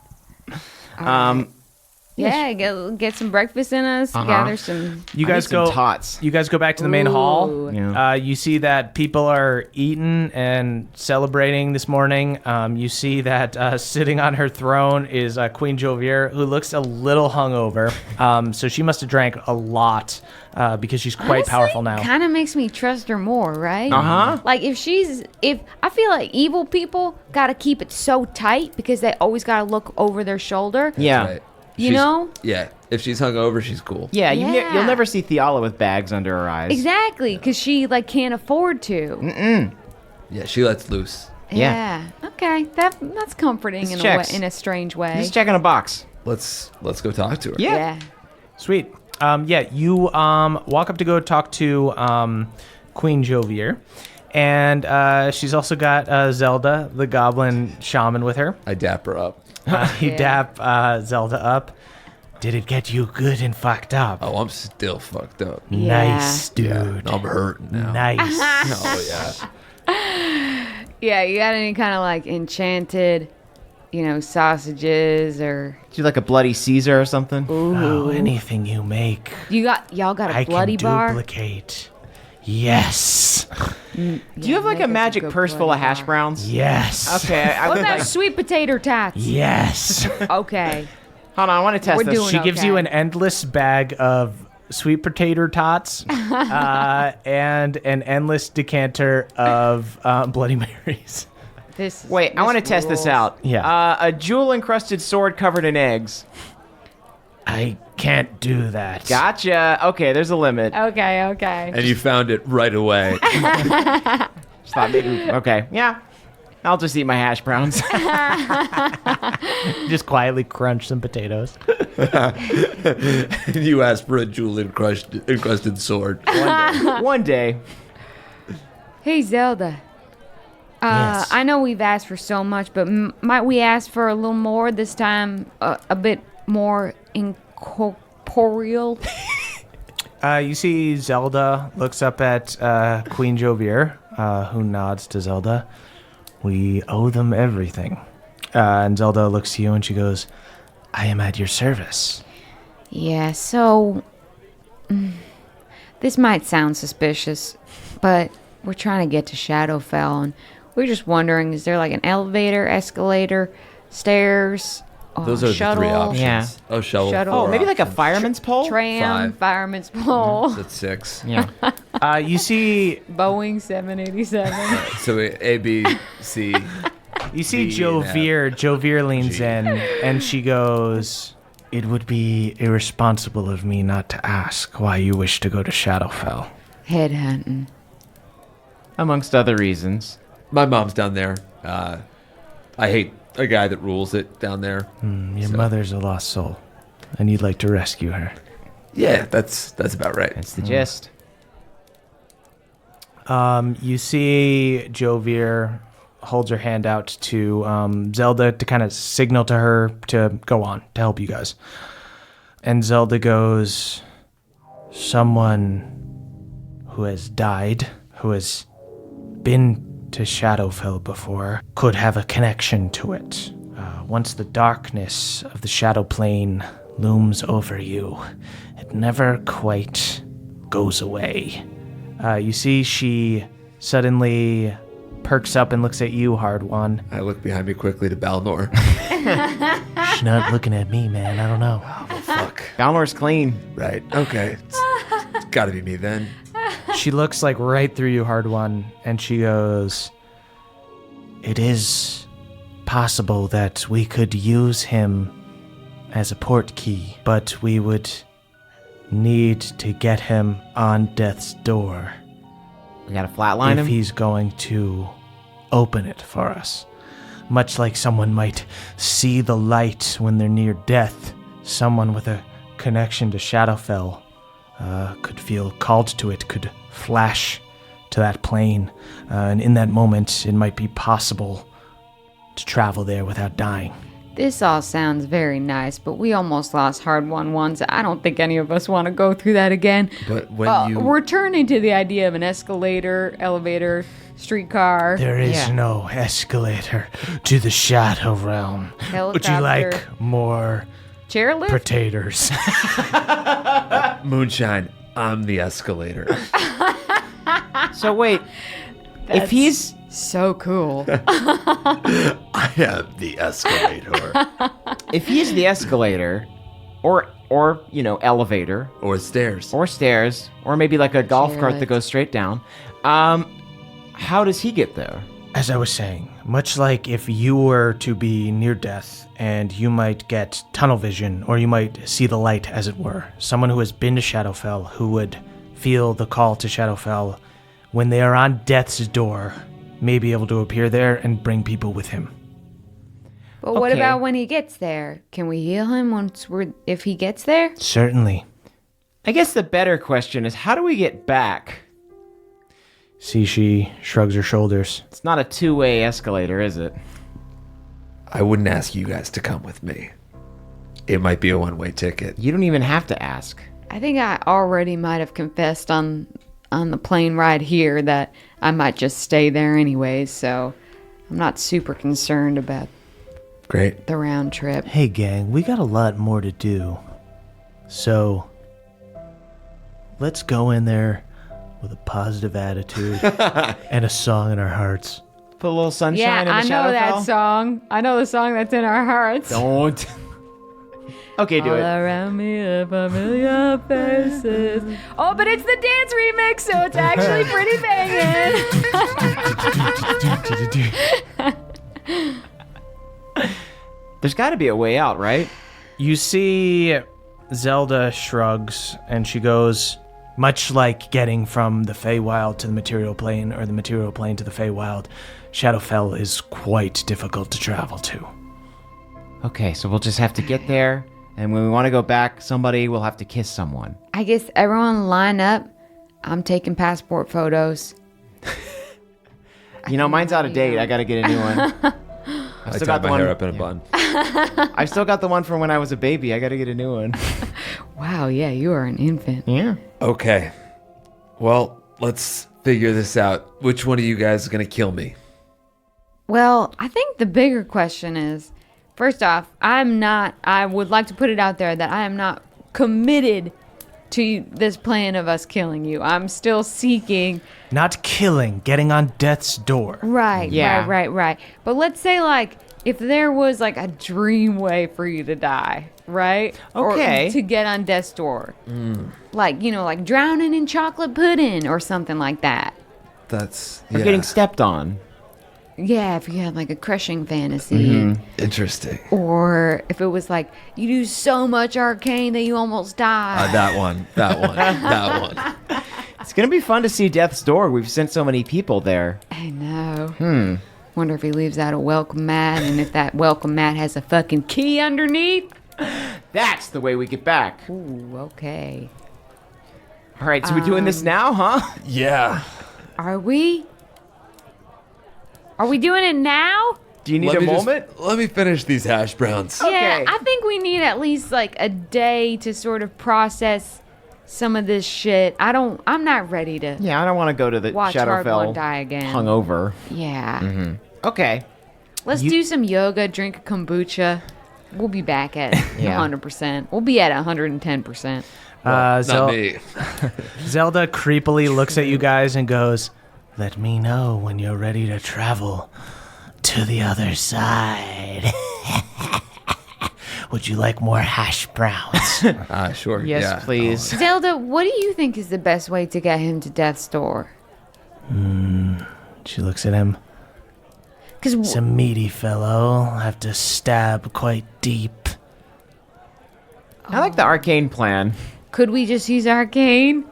Yeah, get some breakfast in us. Gather some. You guys some go. tots. You guys go back to the main hall. Ooh. Yeah. You see that people are eating and celebrating this morning. You see that sitting on her throne is Queen Jovier, who looks a little hungover. So she must have drank a lot because she's quite powerful now. Kind of makes me trust her more, right? Like if I feel like evil people gotta keep it so tight because they always gotta look over their shoulder. Yeah. Right. You know? Yeah. If she's hungover, she's cool. Yeah, Yeah. you'll never see Theala with bags under her eyes. Exactly, because she like can't afford to. Yeah, she lets loose. Yeah. Okay, that's comforting This in checks. in a strange way. Just checking a box. Let's go talk to her. Yeah. Sweet. You walk up to go talk to Queen Jovier. And she's also got Zelda, the goblin shaman, with her. I dap her up. You dap Zelda up. Did it get you good and fucked up? Oh, I'm still fucked up. Nice, dude. Yeah, I'm hurting now. Nice. Oh, yeah. Yeah, you got any kind of like enchanted, sausages or Do like a bloody Caesar or something? Oh, anything you make, y'all got a I bloody can bar? duplicate. Yes. Do you have like a magic purse full of hash browns? Yes. Okay, I What would about like. sweet potato tots? Yes. Okay. Hold on, I want to test We're this. doing She gives okay. you an endless bag of sweet potato tots and an endless decanter of Bloody Marys. Wait, I want to test this out. Yeah. A jewel-encrusted sword covered in eggs. I can't do that. Gotcha. Okay, there's a limit. Okay. And you found it right away. Just thought maybe. Okay, yeah. I'll just eat my hash browns. Just quietly crunch some potatoes. And you asked for a jewel encrusted sword. One day. Hey, Zelda. Yes. I know we've asked for so much, but might we ask for a little more this time? A bit more incorporeal? You see Zelda looks up at Queen Jovier, who nods to Zelda. We owe them everything. And Zelda looks to you and she goes, I am at your service. Yeah, so... this might sound suspicious, but we're trying to get to Shadowfell, and we're just wondering, is there like an elevator, escalator, stairs, Those are shuttle, the three options. Yeah. Oh, shuttle. Shuttle. Oh, four maybe like a options. fireman's pole? tram, 5. fireman's pole, That's 6. Yeah. You see Boeing 787. So A, B, C. You see D and F. Jovier leans G. in and she goes, it would be irresponsible of me not to ask why you wish to go to Shadowfell. Headhunting. Amongst other reasons. My mom's down there. I hate a guy that rules it down there. Your mother's a lost soul, and you'd like to rescue her. Yeah, that's about right. That's the gist. You see Jovier holds her hand out to Zelda to kind of signal to her to go on, to help you guys. And Zelda goes, someone who has died, who has been to Shadowfell before, could have a connection to it. Once the darkness of the Shadow Plane looms over you, it never quite goes away. You see she suddenly perks up and looks at you, Hard One. I look behind me quickly to Balnor. She's not looking at me, man. I don't know. Fuck. Balnor's clean. Right. Okay. It's gotta be me then. She looks like right through you, Hard One, and she goes, it is possible that we could use him as a port key, but we would need to get him on death's door We gotta flatline if him. he's going to open it for us. Much like someone might see the light when they're near death, someone with a connection to Shadowfell could feel called to it, could flash to that plane, and in that moment it might be possible to travel there without dying. This all sounds very nice, but we almost lost Hard One once. I don't think any of us want to go through that again. But when you Returning to the idea of an escalator, elevator, streetcar. There is Yeah. no escalator to the Shadow Realm. Would you Helicopter. like more Chairlift? potatoes? Moonshine, I'm the escalator. So wait, if he's So cool. I am the escalator. the escalator, or elevator, Or stairs. or stairs, or maybe like a golf cart that Chairlift. goes straight down, how does he get there? As I was saying, much like if you were to be near death and you might get tunnel vision or you might see the light, as it were, someone who has been to Shadowfell who would feel the call to Shadowfell when they are on death's door may be able to appear there and bring people with him. But what Okay. about when he gets there? Can we heal him if he gets there? Certainly. I guess the better question is, how do we get back? See, she shrugs her shoulders. It's not a two-way escalator, is it? I wouldn't ask you guys to come with me. It might be a one-way ticket. You don't even have to ask. I think I already might have confessed on the plane ride here that I might just stay there anyways, so I'm not super concerned about Great. the round trip. Hey, gang, we got a lot more to do. So, let's go in there with a positive attitude and a song in our hearts. Put a little sunshine Yeah, in the I know that Shadowfell? song. I know the song that's in our hearts. Don't. Okay, do All it. around me a familiar faces. Oh, but it's the dance remix, so it's actually pretty banging. There's got to be a way out, right? You see Zelda shrugs and she goes, much like getting from the Feywild to the material plane or the material plane to the Feywild, Shadowfell is quite difficult to travel to. Okay, so we'll just have to get there, and when we want to go back, somebody will have to kiss someone. I guess everyone line up. I'm taking passport photos. Mine's out of date. I got to get a new one. I tied my hair up in a bun. I've still got the one from when I was a baby. I got to get a new one. Wow, yeah, you are an infant. Yeah. Okay. Well, let's figure this out. Which one of you guys is going to kill me? Well, I think the bigger question is, first off, I would like to put it out there that I am not committed to this plan of us killing you. I'm still seeking. Not killing, getting on death's door. Right, Yeah. right. But let's say, like, if there was, like, a dream way for you to die, right? Okay. Or to get on death's door. Like, like drowning in chocolate pudding or something like that. That's Or getting stepped on. Yeah, if you had, like, a crushing fantasy. interesting. Or if it was like, you do so much arcane that you almost die. That one. It's going to be fun to see Death's Door. We've sent so many people there. I know. Wonder if he leaves out a welcome mat, and if that welcome mat has a fucking key underneath. That's the way we get back. Ooh, okay. All right, so we're doing this now, huh? Yeah. Are we? Are we doing it now? Do you need a moment? Let me finish these hash browns. Yeah, Okay. I think we need at least like a day to sort of process some of this shit. I'm not ready to Yeah, I don't want to go to the watch Hardblood Shadowfell die again. hungover. Yeah. Okay. Let's do some yoga, drink a kombucha. We'll be back at Yeah. 100%. We'll be at 110%. Not me. Zelda creepily looks at you guys and goes, "Let me know when you're ready to travel to the other side." Would you like more hash browns? Sure. Yes, yeah. please. Zelda, what do you think is the best way to get him to death's door? She looks at him. Because It's a meaty fellow. I'll have to stab quite deep. I like the arcane plan. could we just use arcane?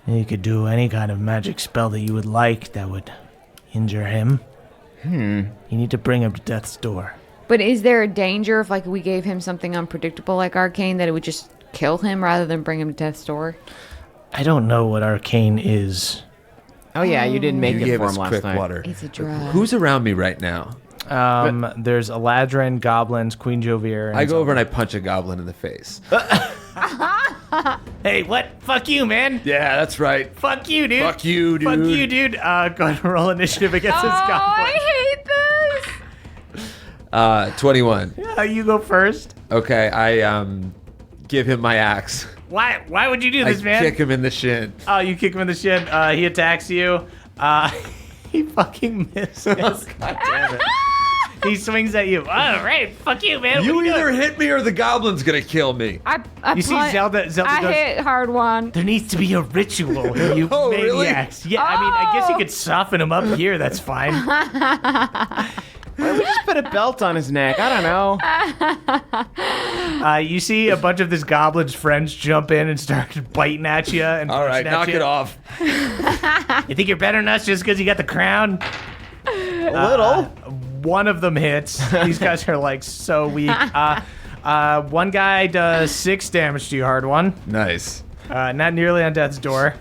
You could do any kind of magic spell that you would like that would injure him. You need to bring him to death's door. But is there a danger if like we gave him something unpredictable like arcane that it would just kill him rather than bring him to death's door? I don't know what arcane is. Oh, yeah, you didn't make You it gave for us him last quick night. water. It's a drug. Who's around me right now? There's Eladrin, goblins, Queen Jovier. I go over and I punch a goblin in the face. Hey, what? Fuck you, man. Yeah, that's right. Fuck you, dude. Fuck you, dude. Fuck you, dude. Go ahead and roll initiative against this goblin. I hate this. 21. You go first. Okay, I give him my axe. Why would you do I this, man? kick him in the shin. Oh, you kick him in the shin. He attacks you. He fucking misses. God damn it. He swings at you. All right, fuck you, man. You What are either doing? hit me or the goblin's gonna kill me. I You see Zelda goes, I hit hard one. there needs to be a ritual, you Oh, really? maniacs. Yeah, I mean, I guess you could soften him up here. That's fine. Why don't we just put a belt on his neck? I don't know. You see a bunch of this goblin's friends jump in and start biting at you. And All right, pushing at knock you. it off. You think you're better than us just because you got the crown? A little. One of them hits. These guys are like so weak. One guy does 6 damage to you, hard one. Nice. Not nearly on death's door.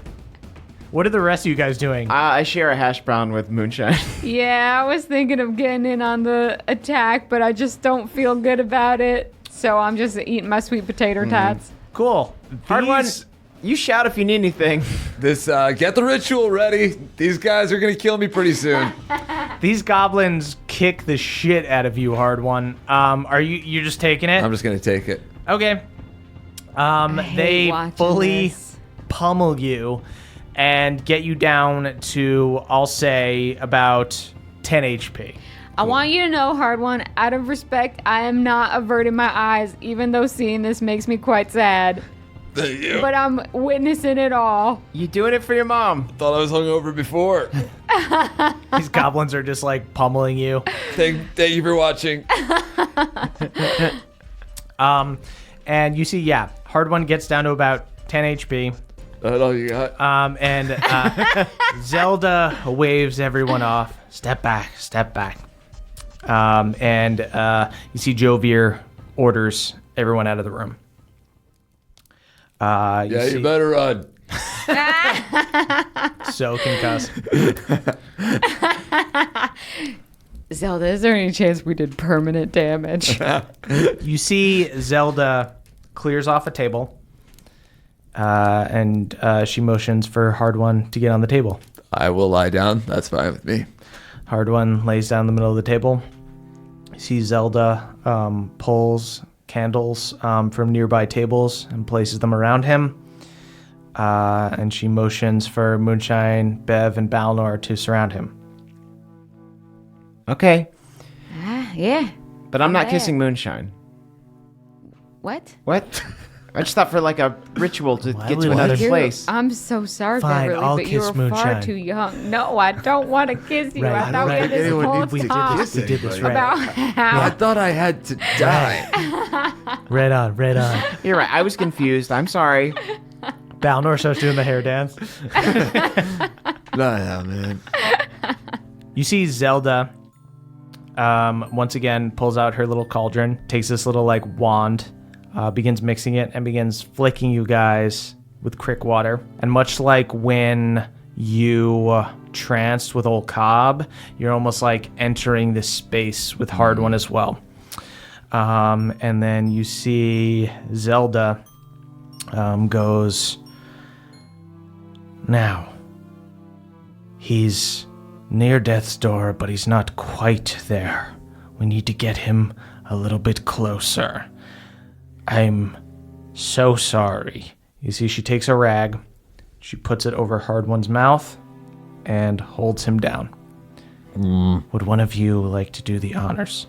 What are the rest of you guys doing? I share a hash brown with Moonshine. Yeah, I was thinking of getting in on the attack, but I just don't feel good about it. So I'm just eating my sweet potato tots. Cool. Hard one. These- You shout if you need anything. This get the ritual ready. These guys are gonna kill me pretty soon. These goblins kick the shit out of you, hard one. Are you're just taking it? I'm just gonna take it. Okay. hate They watching fully this. pummel you and get you down to, I'll say, about 10 HP. I want you to know, hard one, out of respect, I am not averting my eyes, even though seeing this makes me quite sad. Thank you. But I'm witnessing it all. You doing it for your mom. Thought I was hungover before. These goblins are just like pummeling you. Thank you for watching. And you see, yeah, hard one gets down to about 10 HP. That's all you got. And Zelda waves everyone off. Step back, step back. And you see Jovier orders everyone out of the room. You better run. So concussed. Zelda, is there any chance we did permanent damage? You see Zelda clears off a table, and she motions for Hard One to get on the table. I will lie down. That's fine with me. Hard One lays down in the middle of the table. You see Zelda pulls candles from nearby tables and places them around him. And she motions for Moonshine, Bev, and Balnor to surround him. Okay, Yeah. but I'm not Yeah. kissing Moonshine. What? What? I just thought for like a ritual to get would to I another do- place. I'm so sorry, Fine, Beverly, I'll but you kiss were far Moonshine. too young. No, I don't want to kiss you. I thought we right. had this Anyone whole needs to talk kiss We did this right. about how I thought I had to die. Red on, red on. You're right. I was confused. I'm sorry. Balnor starts doing the hair dance. Nah, man. You see Zelda once again pulls out her little cauldron, takes this little like wand, begins mixing it, and begins flicking you guys with crick water. And much like when you tranced with old Cobb, you're almost like entering this space with Hard One as well. And then you see Zelda goes, now, he's near death's door, but he's not quite there. We need to get him a little bit closer. I'm so sorry. You see, she takes a rag, she puts it over Hard One's mouth, and holds him down. Would one of you like to do the honors?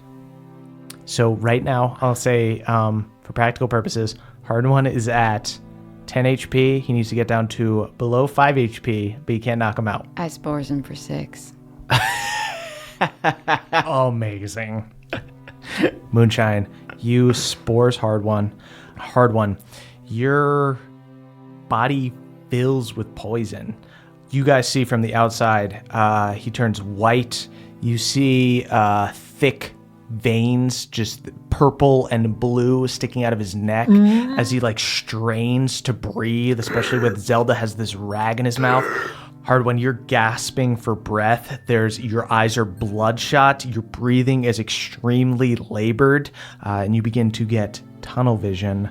So right now, I'll say, for practical purposes, Hard One is at 10 HP. He needs to get down to below 5 HP, but you can't knock him out. I spores him for 6. Amazing. Moonshine, you spores Hard One. Hard One, your body fills with poison. You guys see from the outside, he turns white. You see thick veins, just purple and blue, sticking out of his neck as he like strains to breathe, especially with Zelda has this rag in his mouth. Hard One, you're gasping for breath. Your eyes are bloodshot. Your breathing is extremely labored, and you begin to get tunnel vision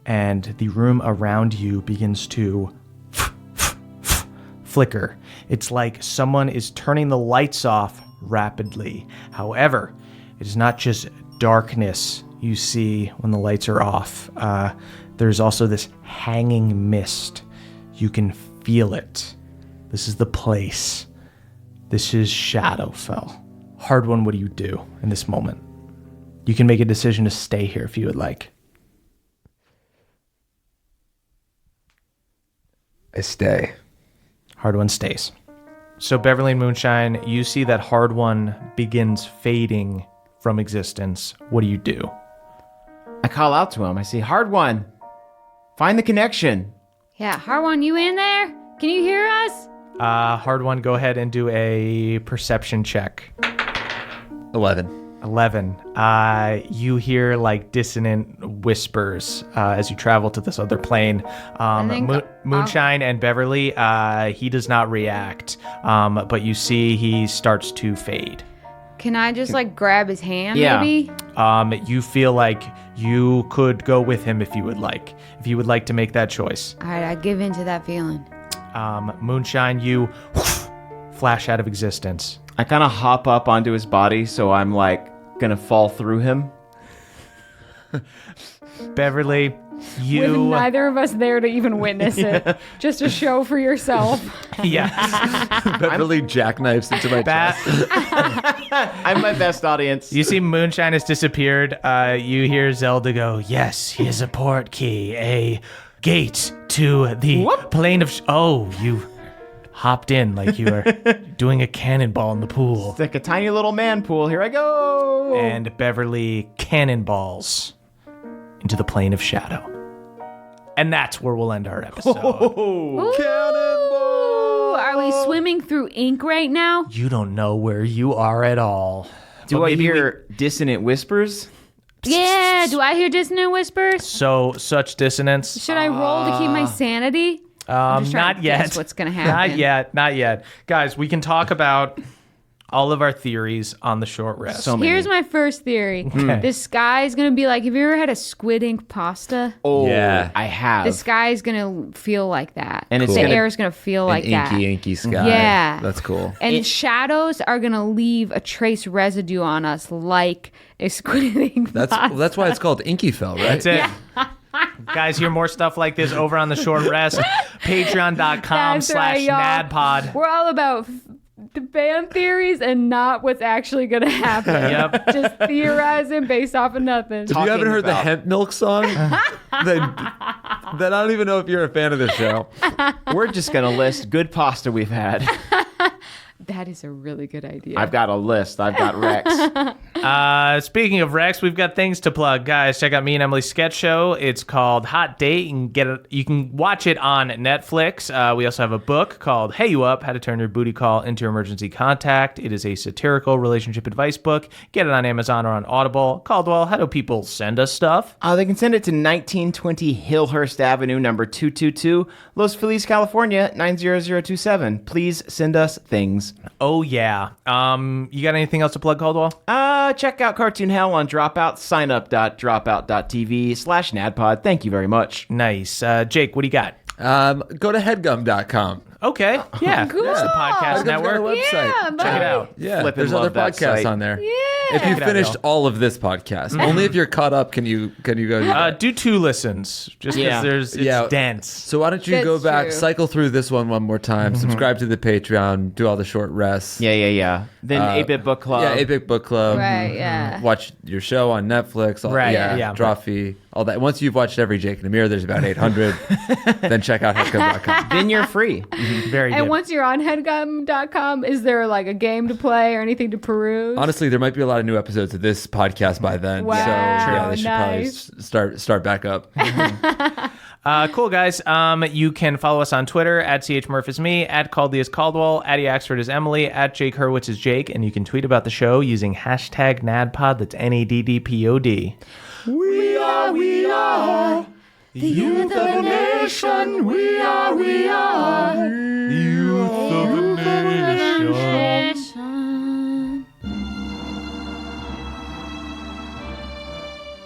and the room around you begins to flicker. It's like someone is turning the lights off rapidly. However, it is not just darkness you see when the lights are off. There's also this hanging mist. You can feel it. This is the place. This is Shadowfell. Hard one, what do you do in this moment? You can make a decision to stay here if you would like. I stay. Hard one stays. So Beverly and Moonshine, you see that Hard One begins fading from existence. What do you do? I call out to him. I say, Hard One, find the connection. Yeah, Harwan, you in there? Can you hear us? Hard One, go ahead and do a perception check. 11. 11. You hear like dissonant whispers as you travel to this other plane. Moonshine and Beverly, he does not react, but you see he starts to fade. Can I just like grab his hand maybe? You feel like you could go with him if you would like. If you would like to make that choice. All right, I give in to that feeling. Moonshine, you flash out of existence. I kind of hop up onto his body, so I'm like gonna fall through him. Beverly, you... With neither of us there to even witness it. Just a show for yourself. Yes. Beverly jackknifes into my chest. I'm my best audience. You see Moonshine has disappeared. You hear Zelda go, yes, here's a port key, a gate to the plane of... Oh, you hopped in like you were doing a cannonball in the pool. It's like a tiny little man pool. Here I go. And Beverly cannonballs into the plane of shadow. And that's where we'll end our episode. Ooh, are we swimming through ink right now? You don't know where you are at all. Do I hear dissonant whispers? Yeah, do I hear dissonant whispers? Such dissonance. Should I roll to keep my sanity? I'm just trying Not to yet. guess what's going to happen. Not yet. Guys, we can talk about all of our theories on the short rest. Here's my first theory. The sky is going to be like, have you ever had a squid ink pasta? Oh, yeah. I have. The sky is going to feel like that. And it's the gonna- air is going to feel like that. Inky sky. Yeah. That's cool. And shadows are going to leave a trace residue on us like a squid ink pasta. That's why it's called Inkyfell, right? That's it. Guys, hear more stuff like this over on the short rest. Patreon.com/NADPod. We're all about the fan theories and not what's actually going to happen. Yep. Just theorizing based off of nothing. If you haven't heard the Hemp Milk song, then I don't even know if you're a fan of this show. We're just going to list good pasta we've had. That is a really good idea. I've got a list. I've got Rex. Speaking of Rex, we've got things to plug. Guys, check out me and Emily's sketch show. It's called Hot Date. You can watch it on Netflix. We also have a book called Hey You Up, How to Turn Your Booty Call into Emergency Contact. It is a satirical relationship advice book. Get it on Amazon or on Audible. Caldwell, how do people send us stuff? They can send it to 1920 Hillhurst Avenue, number 222, Los Feliz, California, 90027. Please send us things. Oh, yeah. You got anything else to plug, Caldwell? Check out Cartoon Hell on Dropout. Sign up.dropout.tv/NADPod. Thank you very much. Nice. Jake, what do you got? Go to headgum.com. Okay. Yeah. Cool. That's the podcast Headgum's got a network. website. Check it out. Yeah, Flippin' there's other love that podcasts site. on there. Yeah. If you Check it out, finished y'all. all of this podcast, only if you're caught up can you go do that. Do 2 listens, just Yeah. because it's Yeah. dense. So why don't you go That's back, true. cycle through this one more time, subscribe to the Patreon, do all the short rests. Yeah. Then 8-Bit Book Club. Yeah, 8-Bit Book Club. Right, yeah. Watch your show on Netflix. Right, Yeah. yeah. Draw fee, all that. Once you've watched every Jake and Amir, there's about 800. Then check out headgum.com. Then you're free. Very good. And once you're on headgum.com, is there like a game to play or anything to peruse? Honestly, there might be a lot of new episodes of this podcast by then. Wow, So yeah, they should nice. probably start back up. Cool, guys. You can follow us on Twitter at @CHMurph is me, @CaldyIsCaldwell, @EAxford @Emily, @JakeHurwitz is Jake, and you can tweet about the show using #NADPod. That's NADDPOD. We are the youth of a nation. We are the youth of a nation.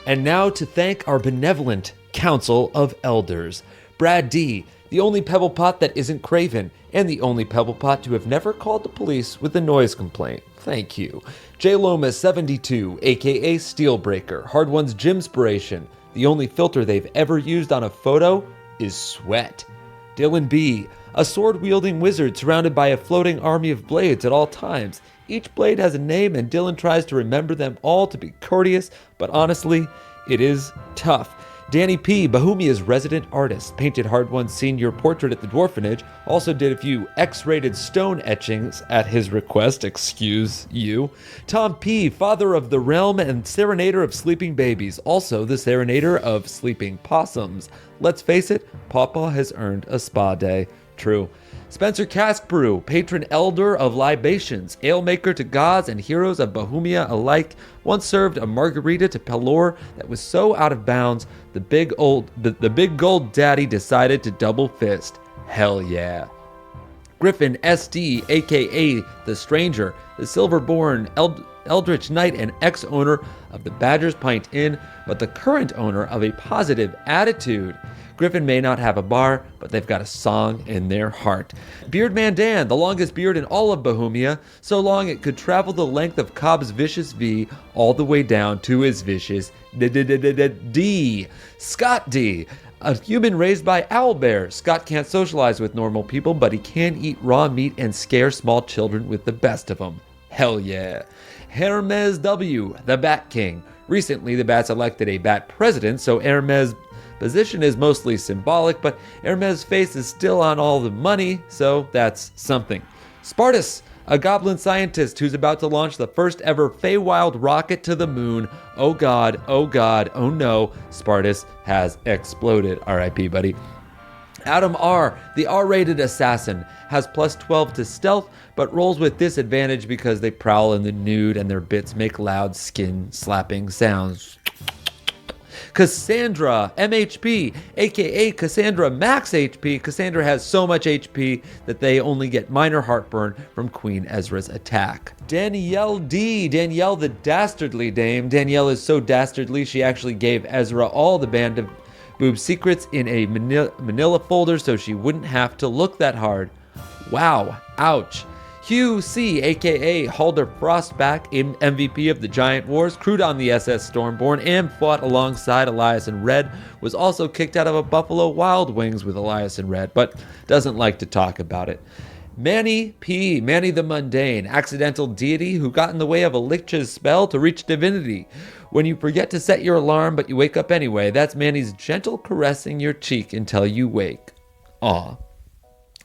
And now to thank our benevolent Council of Elders. Brad D., the only pebble pot that isn't craven, and the only pebble pot to have never called the police with a noise complaint. Thank you. J. Loma 72, aka Steelbreaker, Hard One's Gymspiration. The only filter they've ever used on a photo is sweat. Dylan B., a sword-wielding wizard surrounded by a floating army of blades at all times. Each blade has a name, and Dylan tries to remember them all to be courteous, but honestly, it is tough. Danny P., Bohemia's resident artist, painted Hard One's senior portrait at the Dwarfenage, also did a few X-rated stone etchings at his request, excuse you. Tom P., father of the realm and serenader of sleeping babies, also the serenader of sleeping possums. Let's face it, Pawpaw has earned a spa day. True. Spencer Caskbrew, patron elder of libations, alemaker to gods and heroes of Bohemia alike, once served a margarita to Pelor that was so out of bounds, the big gold daddy decided to double fist. Hell yeah. Griffin SD, aka The Stranger, the Silverborn Eldritch Knight and ex-owner of the Badger's Pint Inn, but the current owner of a positive attitude. Griffin may not have a bar, but they've got a song in their heart. Beardman Dan, the longest beard in all of Bohemia, so long it could travel the length of Cobb's vicious V all the way down to his vicious D. Scott D., a human raised by owlbears. Scott can't socialize with normal people, but he can eat raw meat and scare small children with the best of them. Hell yeah. Hermes W., the Bat King. Recently, the Bats elected a Bat president, so Hermes' position is mostly symbolic, but Hermes' face is still on all the money, so that's something. Spartus, a goblin scientist who's about to launch the first ever Feywild rocket to the moon. Oh god, oh no, Spartus has exploded. R.I.P. buddy. Adam R., the R-rated assassin, has plus 12 to stealth, but rolls with disadvantage because they prowl in the nude and their bits make loud skin-slapping sounds. Cassandra, MHP, aka Cassandra Max HP. Cassandra has so much HP that they only get minor heartburn from Queen Ezra's attack. Danielle D, Danielle the Dastardly Dame. Danielle is so dastardly she actually gave Ezra all the Band of Boobs secrets in a manila folder so she wouldn't have to look that hard. Wow, ouch. Hugh C., a.k.a. Halder Frostback, MVP of the Giant Wars, crewed on the SS Stormborn and fought alongside Elias and Red, was also kicked out of a Buffalo Wild Wings with Elias and Red, but doesn't like to talk about it. Manny P., Manny the Mundane, accidental deity who got in the way of a Lich's spell to reach divinity. When you forget to set your alarm but you wake up anyway, that's Manny's gentle caressing your cheek until you wake. Aw.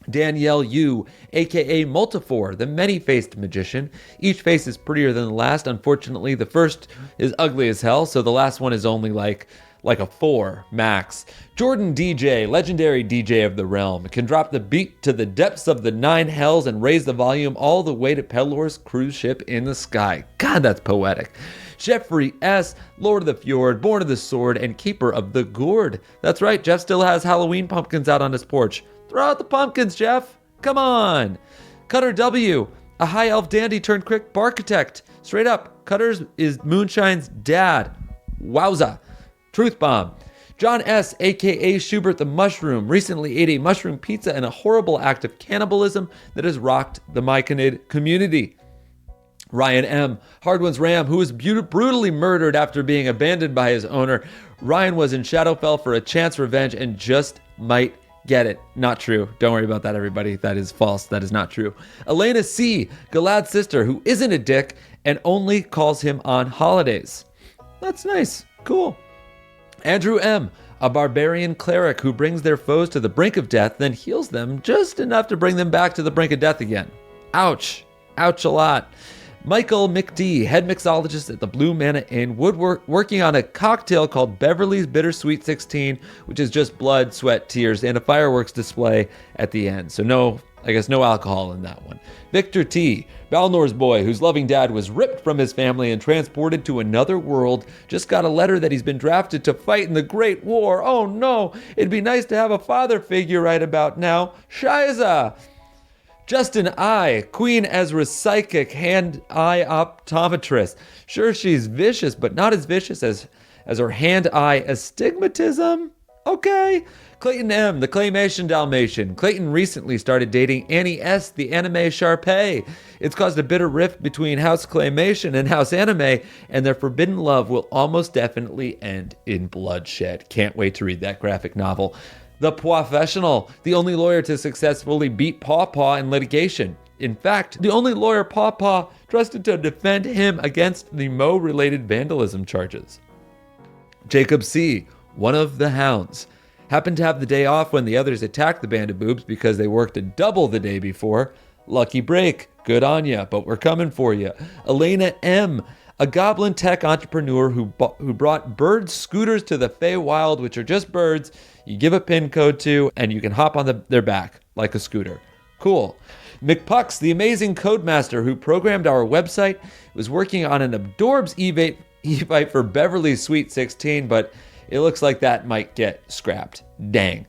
Danielle Yu, aka Multifor, the many-faced magician. Each face is prettier than the last. Unfortunately, the first is ugly as hell, so the last one is only like a 4 max. Jordan DJ, legendary DJ of the realm, can drop the beat to the depths of the 9 hells and raise the volume all the way to Pelor's cruise ship in the sky. God, that's poetic. Jeffrey S., Lord of the Fjord, Born of the Sword, and Keeper of the Gourd. That's right, Jeff still has Halloween pumpkins out on his porch. Throw out the pumpkins, Jeff. Come on. Cutter W., a high elf dandy turned quick barchitect. Straight up, Cutters is Moonshine's dad. Wowza. Truth bomb. John S., a.k.a. Schubert the Mushroom, recently ate a mushroom pizza in a horrible act of cannibalism that has rocked the Myconid community. Ryan M., Hardwood's Ram, who was brutally murdered after being abandoned by his owner. Ryan was in Shadowfell for a chance revenge and just might get it. Not true. Don't worry about that, everybody. That is false. That is not true. Elena C., Galad's sister, who isn't a dick and only calls him on holidays. That's nice. Cool. Andrew M., a barbarian cleric who brings their foes to the brink of death, then heals them just enough to bring them back to the brink of death again. Ouch. Ouch a lot. Michael McD., head mixologist at the Blue Manna Inn, working on a cocktail called Beverly's Bittersweet 16, which is just blood, sweat, tears, and a fireworks display at the end. So no alcohol in that one. Victor T., Balnor's boy, whose loving dad was ripped from his family and transported to another world, just got a letter that he's been drafted to fight in the Great War. Oh no, it'd be nice to have a father figure right about now. Shiza! Justin I, Queen Ezra's psychic hand-eye optometrist. Sure, she's vicious, but not as vicious as her hand-eye astigmatism. Okay. Clayton M, the Claymation Dalmatian. Clayton recently started dating Annie S, the anime Sharpay. It's caused a bitter rift between House Claymation and House Anime, and their forbidden love will almost definitely end in bloodshed. Can't wait to read that graphic novel. The Professional, the only lawyer to successfully beat Paw Paw in litigation. In fact, the only lawyer Paw Paw trusted to defend him against the Mo-related vandalism charges. Jacob C, one of the hounds. Happened to have the day off when the others attacked the band of boobs because they worked a double the day before. Lucky break. Good on ya, but we're coming for you. Elena M, a goblin tech entrepreneur who brought bird scooters to the Feywild, which are just birds you give a pin code to, and you can hop on their back like a scooter. Cool. McPucks, the amazing codemaster who programmed our website, was working on an Adorbs e-bite for Beverly's Sweet 16, but it looks like that might get scrapped. Dang.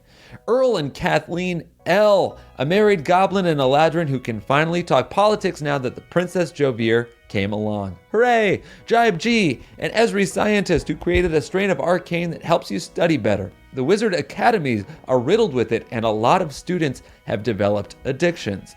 Earl and Kathleen L, a married goblin and a ladrin who can finally talk politics now that the Princess Jovier came along. Hooray! Jibe G, an Esri scientist who created a strain of arcane that helps you study better. The wizard academies are riddled with it, and a lot of students have developed addictions.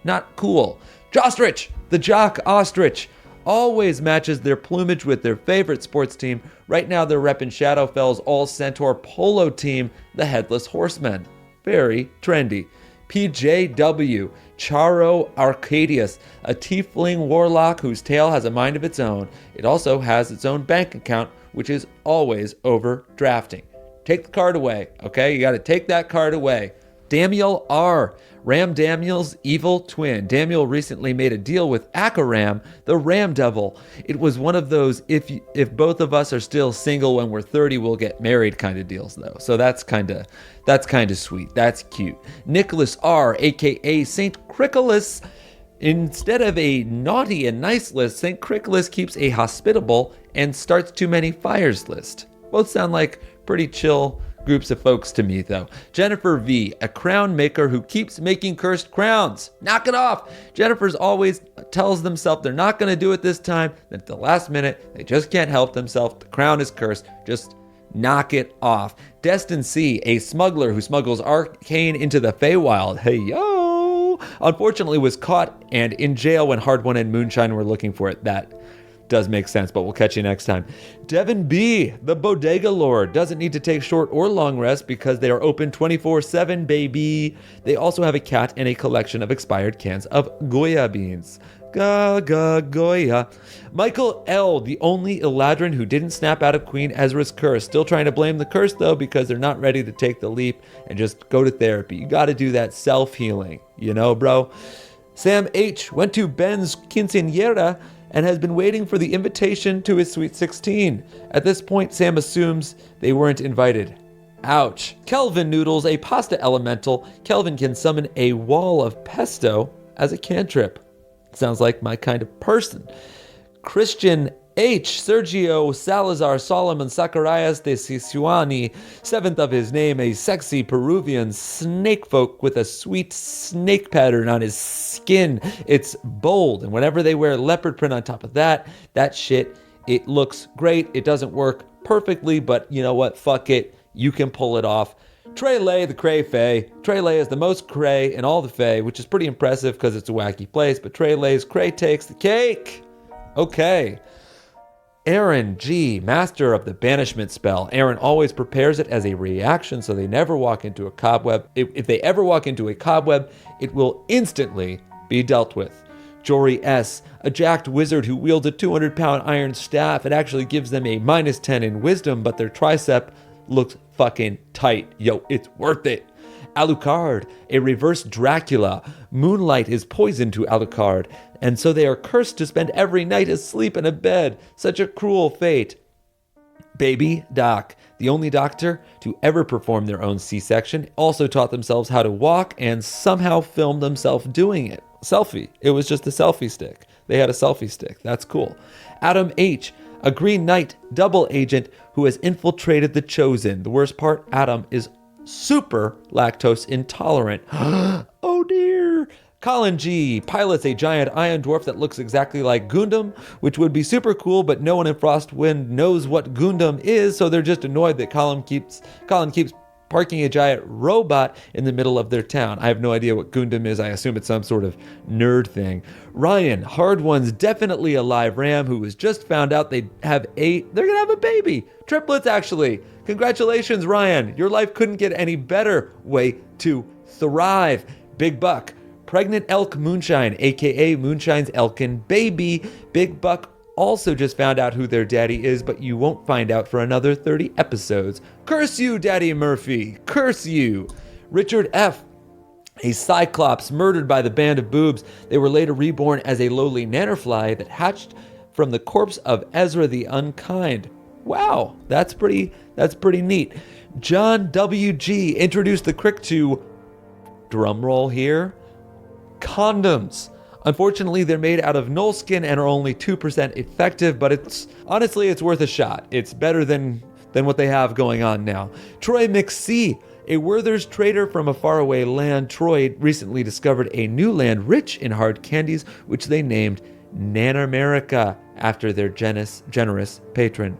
Not cool. Jostrich, the jock ostrich, always matches their plumage with their favorite sports team. Right now they're repping Shadowfell's all-centaur polo team, the Headless Horsemen. Very trendy. PJW, Charo Arcadius, a tiefling warlock whose tail has a mind of its own. It also has its own bank account, which is always overdrafting. Take the card away, okay? You got to take that card away. Damiel R, Ram Damiel's evil twin. Damiel recently made a deal with Akaram, the Ram Devil. It was one of those if both of us are still single when we're 30, we'll get married kind of deals though. So that's kind of sweet. That's cute. Nicholas R, aka Saint Cricolas. Instead of a naughty and nice list, Saint Cricolas keeps a hospitable and starts too many fires list. Both sound like pretty chill groups of folks to me, though. Jennifer V, a crown maker who keeps making cursed crowns. Knock it off. Jennifer's always tells themselves they're not going to do it this time. Then at the last minute, they just can't help themselves. The crown is cursed. Just knock it off. Destin C, a smuggler who smuggles arcane into the Feywild. Hey, yo! Unfortunately was caught and in jail when Hardwon and Moonshine were looking for it. That does make sense, but we'll catch you next time. Devin B, the bodega lord, doesn't need to take short or long rest because they are open 24/7, baby. They also have a cat and a collection of expired cans of Goya beans. Goya. Michael L, the only Eladrin who didn't snap out of Queen Ezra's curse. Still trying to blame the curse, though, because they're not ready to take the leap and just go to therapy. You got to do that self-healing, you know, bro? Sam H went to Ben's quinceañera and has been waiting for the invitation to his Sweet 16. At this point, Sam assumes they weren't invited. Ouch. Kelvin Noodles, a pasta elemental. Kelvin can summon a wall of pesto as a cantrip. Sounds like my kind of person. Christian H. Sergio Salazar Solomon Zacharias de Sisuani, seventh of his name, a sexy Peruvian snake folk with a sweet snake pattern on his skin. It's bold, and whenever they wear leopard print on top of that shit, it looks great. It doesn't work perfectly, but you know what? Fuck it. You can pull it off. Treylay, the Cray Fae. Treylay is the most Cray in all the Fae, which is pretty impressive because it's a wacky place, but Treylay's Cray takes the cake. Okay. Aaron G, master of the banishment spell. Aaron always prepares it as a reaction so they never walk into a cobweb. If they ever walk into a cobweb, it will instantly be dealt with. Jory S, a jacked wizard who wields a 200-pound iron staff. It actually gives them a -10 in wisdom, but their tricep looks fucking tight. Yo, it's worth it. Alucard, a reverse Dracula. Moonlight is poison to Alucard, and so they are cursed to spend every night asleep in a bed. Such a cruel fate. Baby Doc, the only doctor to ever perform their own C-section, also taught themselves how to walk and somehow filmed themselves doing it. Selfie. It was just a selfie stick. They had a selfie stick. That's cool. Adam H, a Green Knight double agent who has infiltrated the Chosen. The worst part, Adam is super lactose intolerant. Oh dear. Colin G pilots a giant iron dwarf that looks exactly like Gundam, which would be super cool, but no one in Frostwind knows what Gundam is, so they're just annoyed that Colin keeps parking a giant robot in the middle of their town. I have no idea what Gundam is. I assume it's some sort of nerd thing. Ryan, Hard One's definitely a live ram who was just found out they're gonna have a baby. Triplets, actually. Congratulations, Ryan. Your life couldn't get any better way to thrive. Big Buck, pregnant elk Moonshine, aka Moonshine's Elkin baby. Big Buck also just found out who their daddy is, but you won't find out for another 30 episodes. Curse you, Daddy Murphy. Curse you. Richard F., a cyclops murdered by the band of boobs. They were later reborn as a lowly nannerfly that hatched from the corpse of Ezra the Unkind. Wow, that's pretty neat. John W.G. introduced the crick to, drumroll here, condoms. Unfortunately, they're made out of gnoll skin and are only 2% effective, but it's worth a shot. It's better than what they have going on now. Troy McSee, a Werther's trader from a faraway land. Troy recently discovered a new land rich in hard candies, which they named Nanamerica after their generous patron.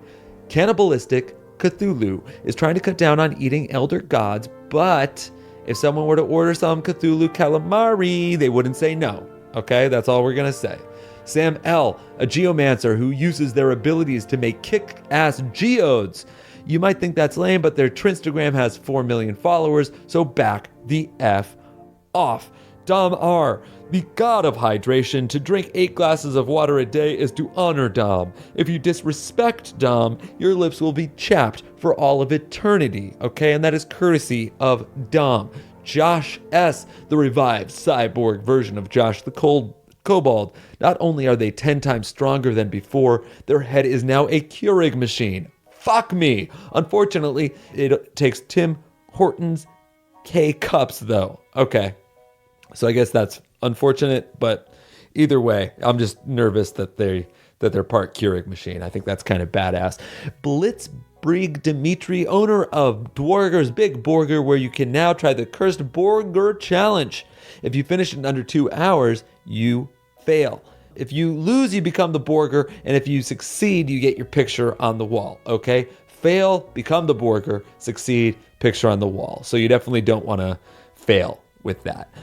Cannibalistic Cthulhu is trying to cut down on eating elder gods, but if someone were to order some Cthulhu calamari, they wouldn't say no. Okay, that's all we're gonna say. Sam L., a geomancer who uses their abilities to make kick-ass geodes. You might think that's lame, but their Trinstagram has 4 million followers, so back the F off. Dom R., the god of hydration. To drink 8 glasses of water a day is to honor Dom. If you disrespect Dom, your lips will be chapped for all of eternity, okay? And that is courtesy of Dom. Josh S., the revived cyborg version of Josh the Kobold. Not only are they 10 times stronger than before, their head is now a Keurig machine. Fuck me. Unfortunately, it takes Tim Hortons K-Cups, though. Okay. So I guess that's unfortunate, but either way, I'm just nervous that they're part Keurig machine. I think that's kind of badass. Blitzbrig Dimitri, owner of Dwarger's Big Burger, where you can now try the Cursed Burger Challenge. If you finish in under 2 hours, you fail. If you lose, you become the Burger, and if you succeed, you get your picture on the wall, okay? Fail, become the Burger, succeed, picture on the wall. So you definitely don't want to fail with that.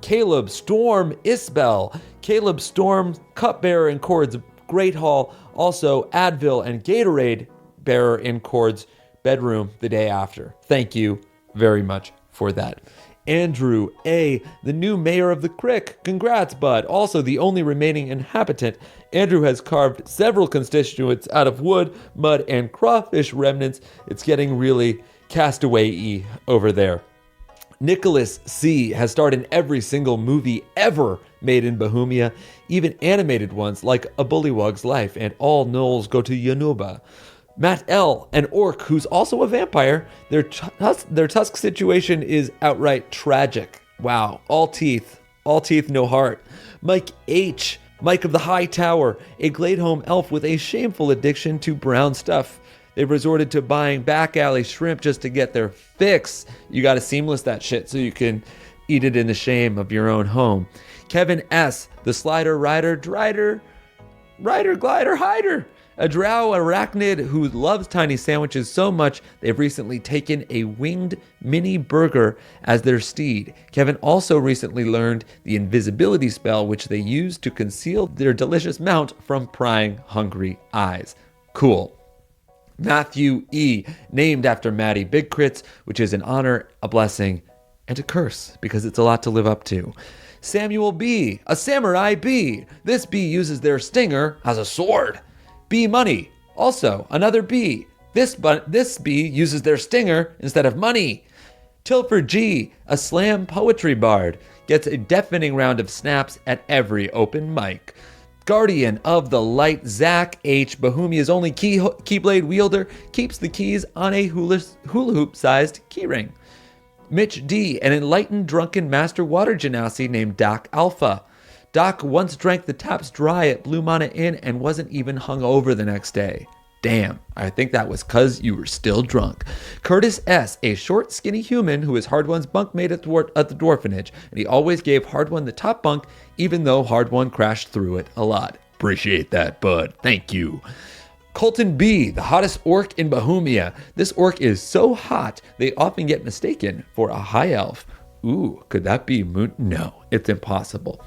Caleb Storm Isbell, Caleb Storm, cupbearer in Cord's Great Hall, also Advil and Gatorade bearer in Cord's bedroom the day after. Thank you very much for that. Andrew A., the new mayor of the Crick. Congrats, bud. Also the only remaining inhabitant. Andrew has carved several constituents out of wood, mud, and crawfish remnants. It's getting really castaway-y over there. Nicholas C. has starred in every single movie ever made in Bohemia, even animated ones like A Bullywug's Life and All Knolls Go to Yanuba. Matt L., an orc who's also a vampire. Their tusk situation is outright tragic. Wow, all teeth, no heart. Mike H., Mike of the High Tower, a Gladeholm elf with a shameful addiction to brown stuff. They've resorted to buying back alley shrimp just to get their fix. You gotta seamless that shit so you can eat it in the shame of your own home. Kevin S., the slider rider, glider, hider. A drow arachnid who loves tiny sandwiches so much they've recently taken a winged mini burger as their steed. Kevin also recently learned the invisibility spell, which they use to conceal their delicious mount from prying hungry eyes. Cool. Matthew E., named after Maddie Big Crits, which is an honor, a blessing, and a curse, because it's a lot to live up to. Samuel B., a samurai bee. This bee uses their stinger as a sword. Bee Money, also another bee. This bee uses their stinger instead of money. Tilford G., a slam poetry bard, gets a deafening round of snaps at every open mic. Guardian of the Light, Zach H., Bohemia's only keyblade wielder, keeps the keys on a hula hoop-sized keyring. Mitch D., an enlightened drunken master water genasi named Doc Alpha. Doc once drank the taps dry at Blue Mana Inn and wasn't even hungover the next day. Damn, I think that was 'cause you were still drunk. Curtis S., a short, skinny human who is Hard One's bunkmate at the dwarfenage, and he always gave Hard One the top bunk, even though Hard One crashed through it a lot. Appreciate that, bud. Thank you. Colton B., the hottest orc in Bohemia. This orc is so hot, they often get mistaken for a high elf. Ooh, could that be Moon? No, it's impossible.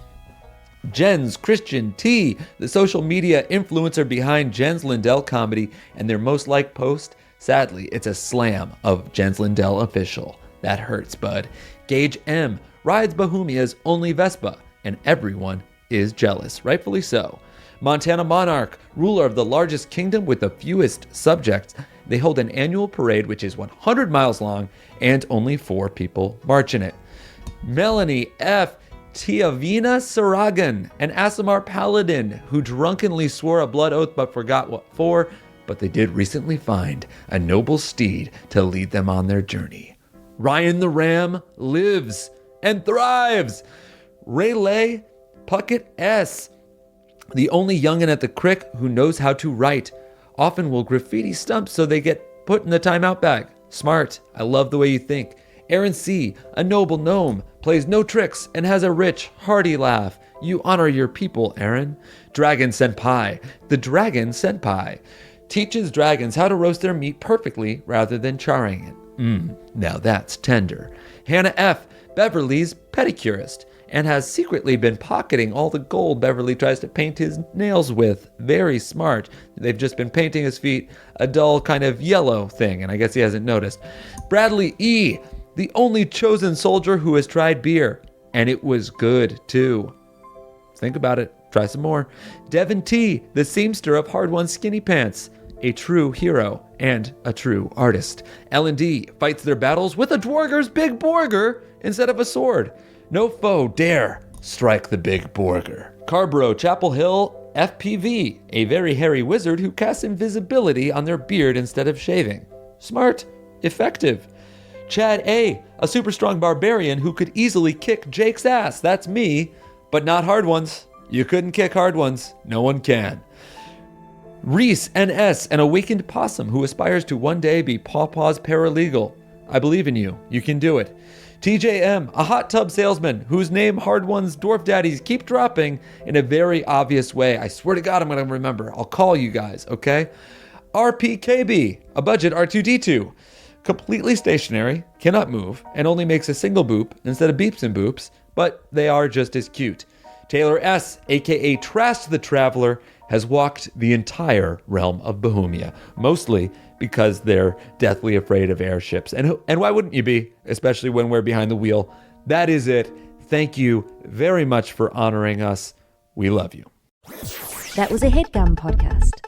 Jens Christian T., the social media influencer behind Jens Lindell Comedy and their most liked post. Sadly, it's a slam of Jens Lindell official. That hurts, bud. Gage M. rides Bohemia's only Vespa, and everyone is jealous, rightfully so. Montana Monarch, ruler of the largest kingdom with the fewest subjects. They hold an annual parade which is 100 miles long and only 4 people march in it. Melanie F. Tiavina Saragan, an Aasimar paladin who drunkenly swore a blood oath but forgot what for, but they did recently find a noble steed to lead them on their journey. Ryan the Ram lives and thrives. Rayleigh Puckett S., the only youngin' at the crick who knows how to write, often will graffiti stumps so they get put in the timeout bag. Smart. I love the way you think. Aaron C., a noble gnome, plays no tricks and has a rich, hearty laugh. You honor your people, Aaron. Dragon Senpai. The Dragon Senpai teaches dragons how to roast their meat perfectly rather than charring it. Now that's tender. Hannah F., Beverly's pedicurist, and has secretly been pocketing all the gold Beverly tries to paint his nails with. Very smart. They've just been painting his feet a dull kind of yellow thing, and I guess he hasn't noticed. Bradley E., the only chosen soldier who has tried beer, and it was good too. Think about it. Try some more. Devin T., the seamster of Hard One's skinny pants, a true hero and a true artist. L&D fights their battles with a Dwarger's big Borger instead of a sword. No foe dare strike the big Borger. Carborough Chapel Hill FPV, a very hairy wizard who casts invisibility on their beard instead of shaving. Smart, effective. Chad A., a super strong barbarian who could easily kick Jake's ass. That's me, but not Hard Ones. You couldn't kick Hard Ones. No one can. Reese NS, an awakened possum who aspires to one day be Pawpaw's paralegal. I believe in you. You can do it. TJM, a hot tub salesman whose name Hard One's dwarf daddies keep dropping in a very obvious way. I swear to God I'm going to remember. I'll call you guys, okay? RPKB, a budget R2D2. Completely stationary, cannot move, and only makes a single boop instead of beeps and boops, but they are just as cute. Taylor S., aka Trask the Traveler, has walked the entire realm of Bohemia, mostly because they're deathly afraid of airships. And why wouldn't you be, especially when we're behind the wheel? That is it. Thank you very much for honoring us. We love you. That was a HeadGum podcast.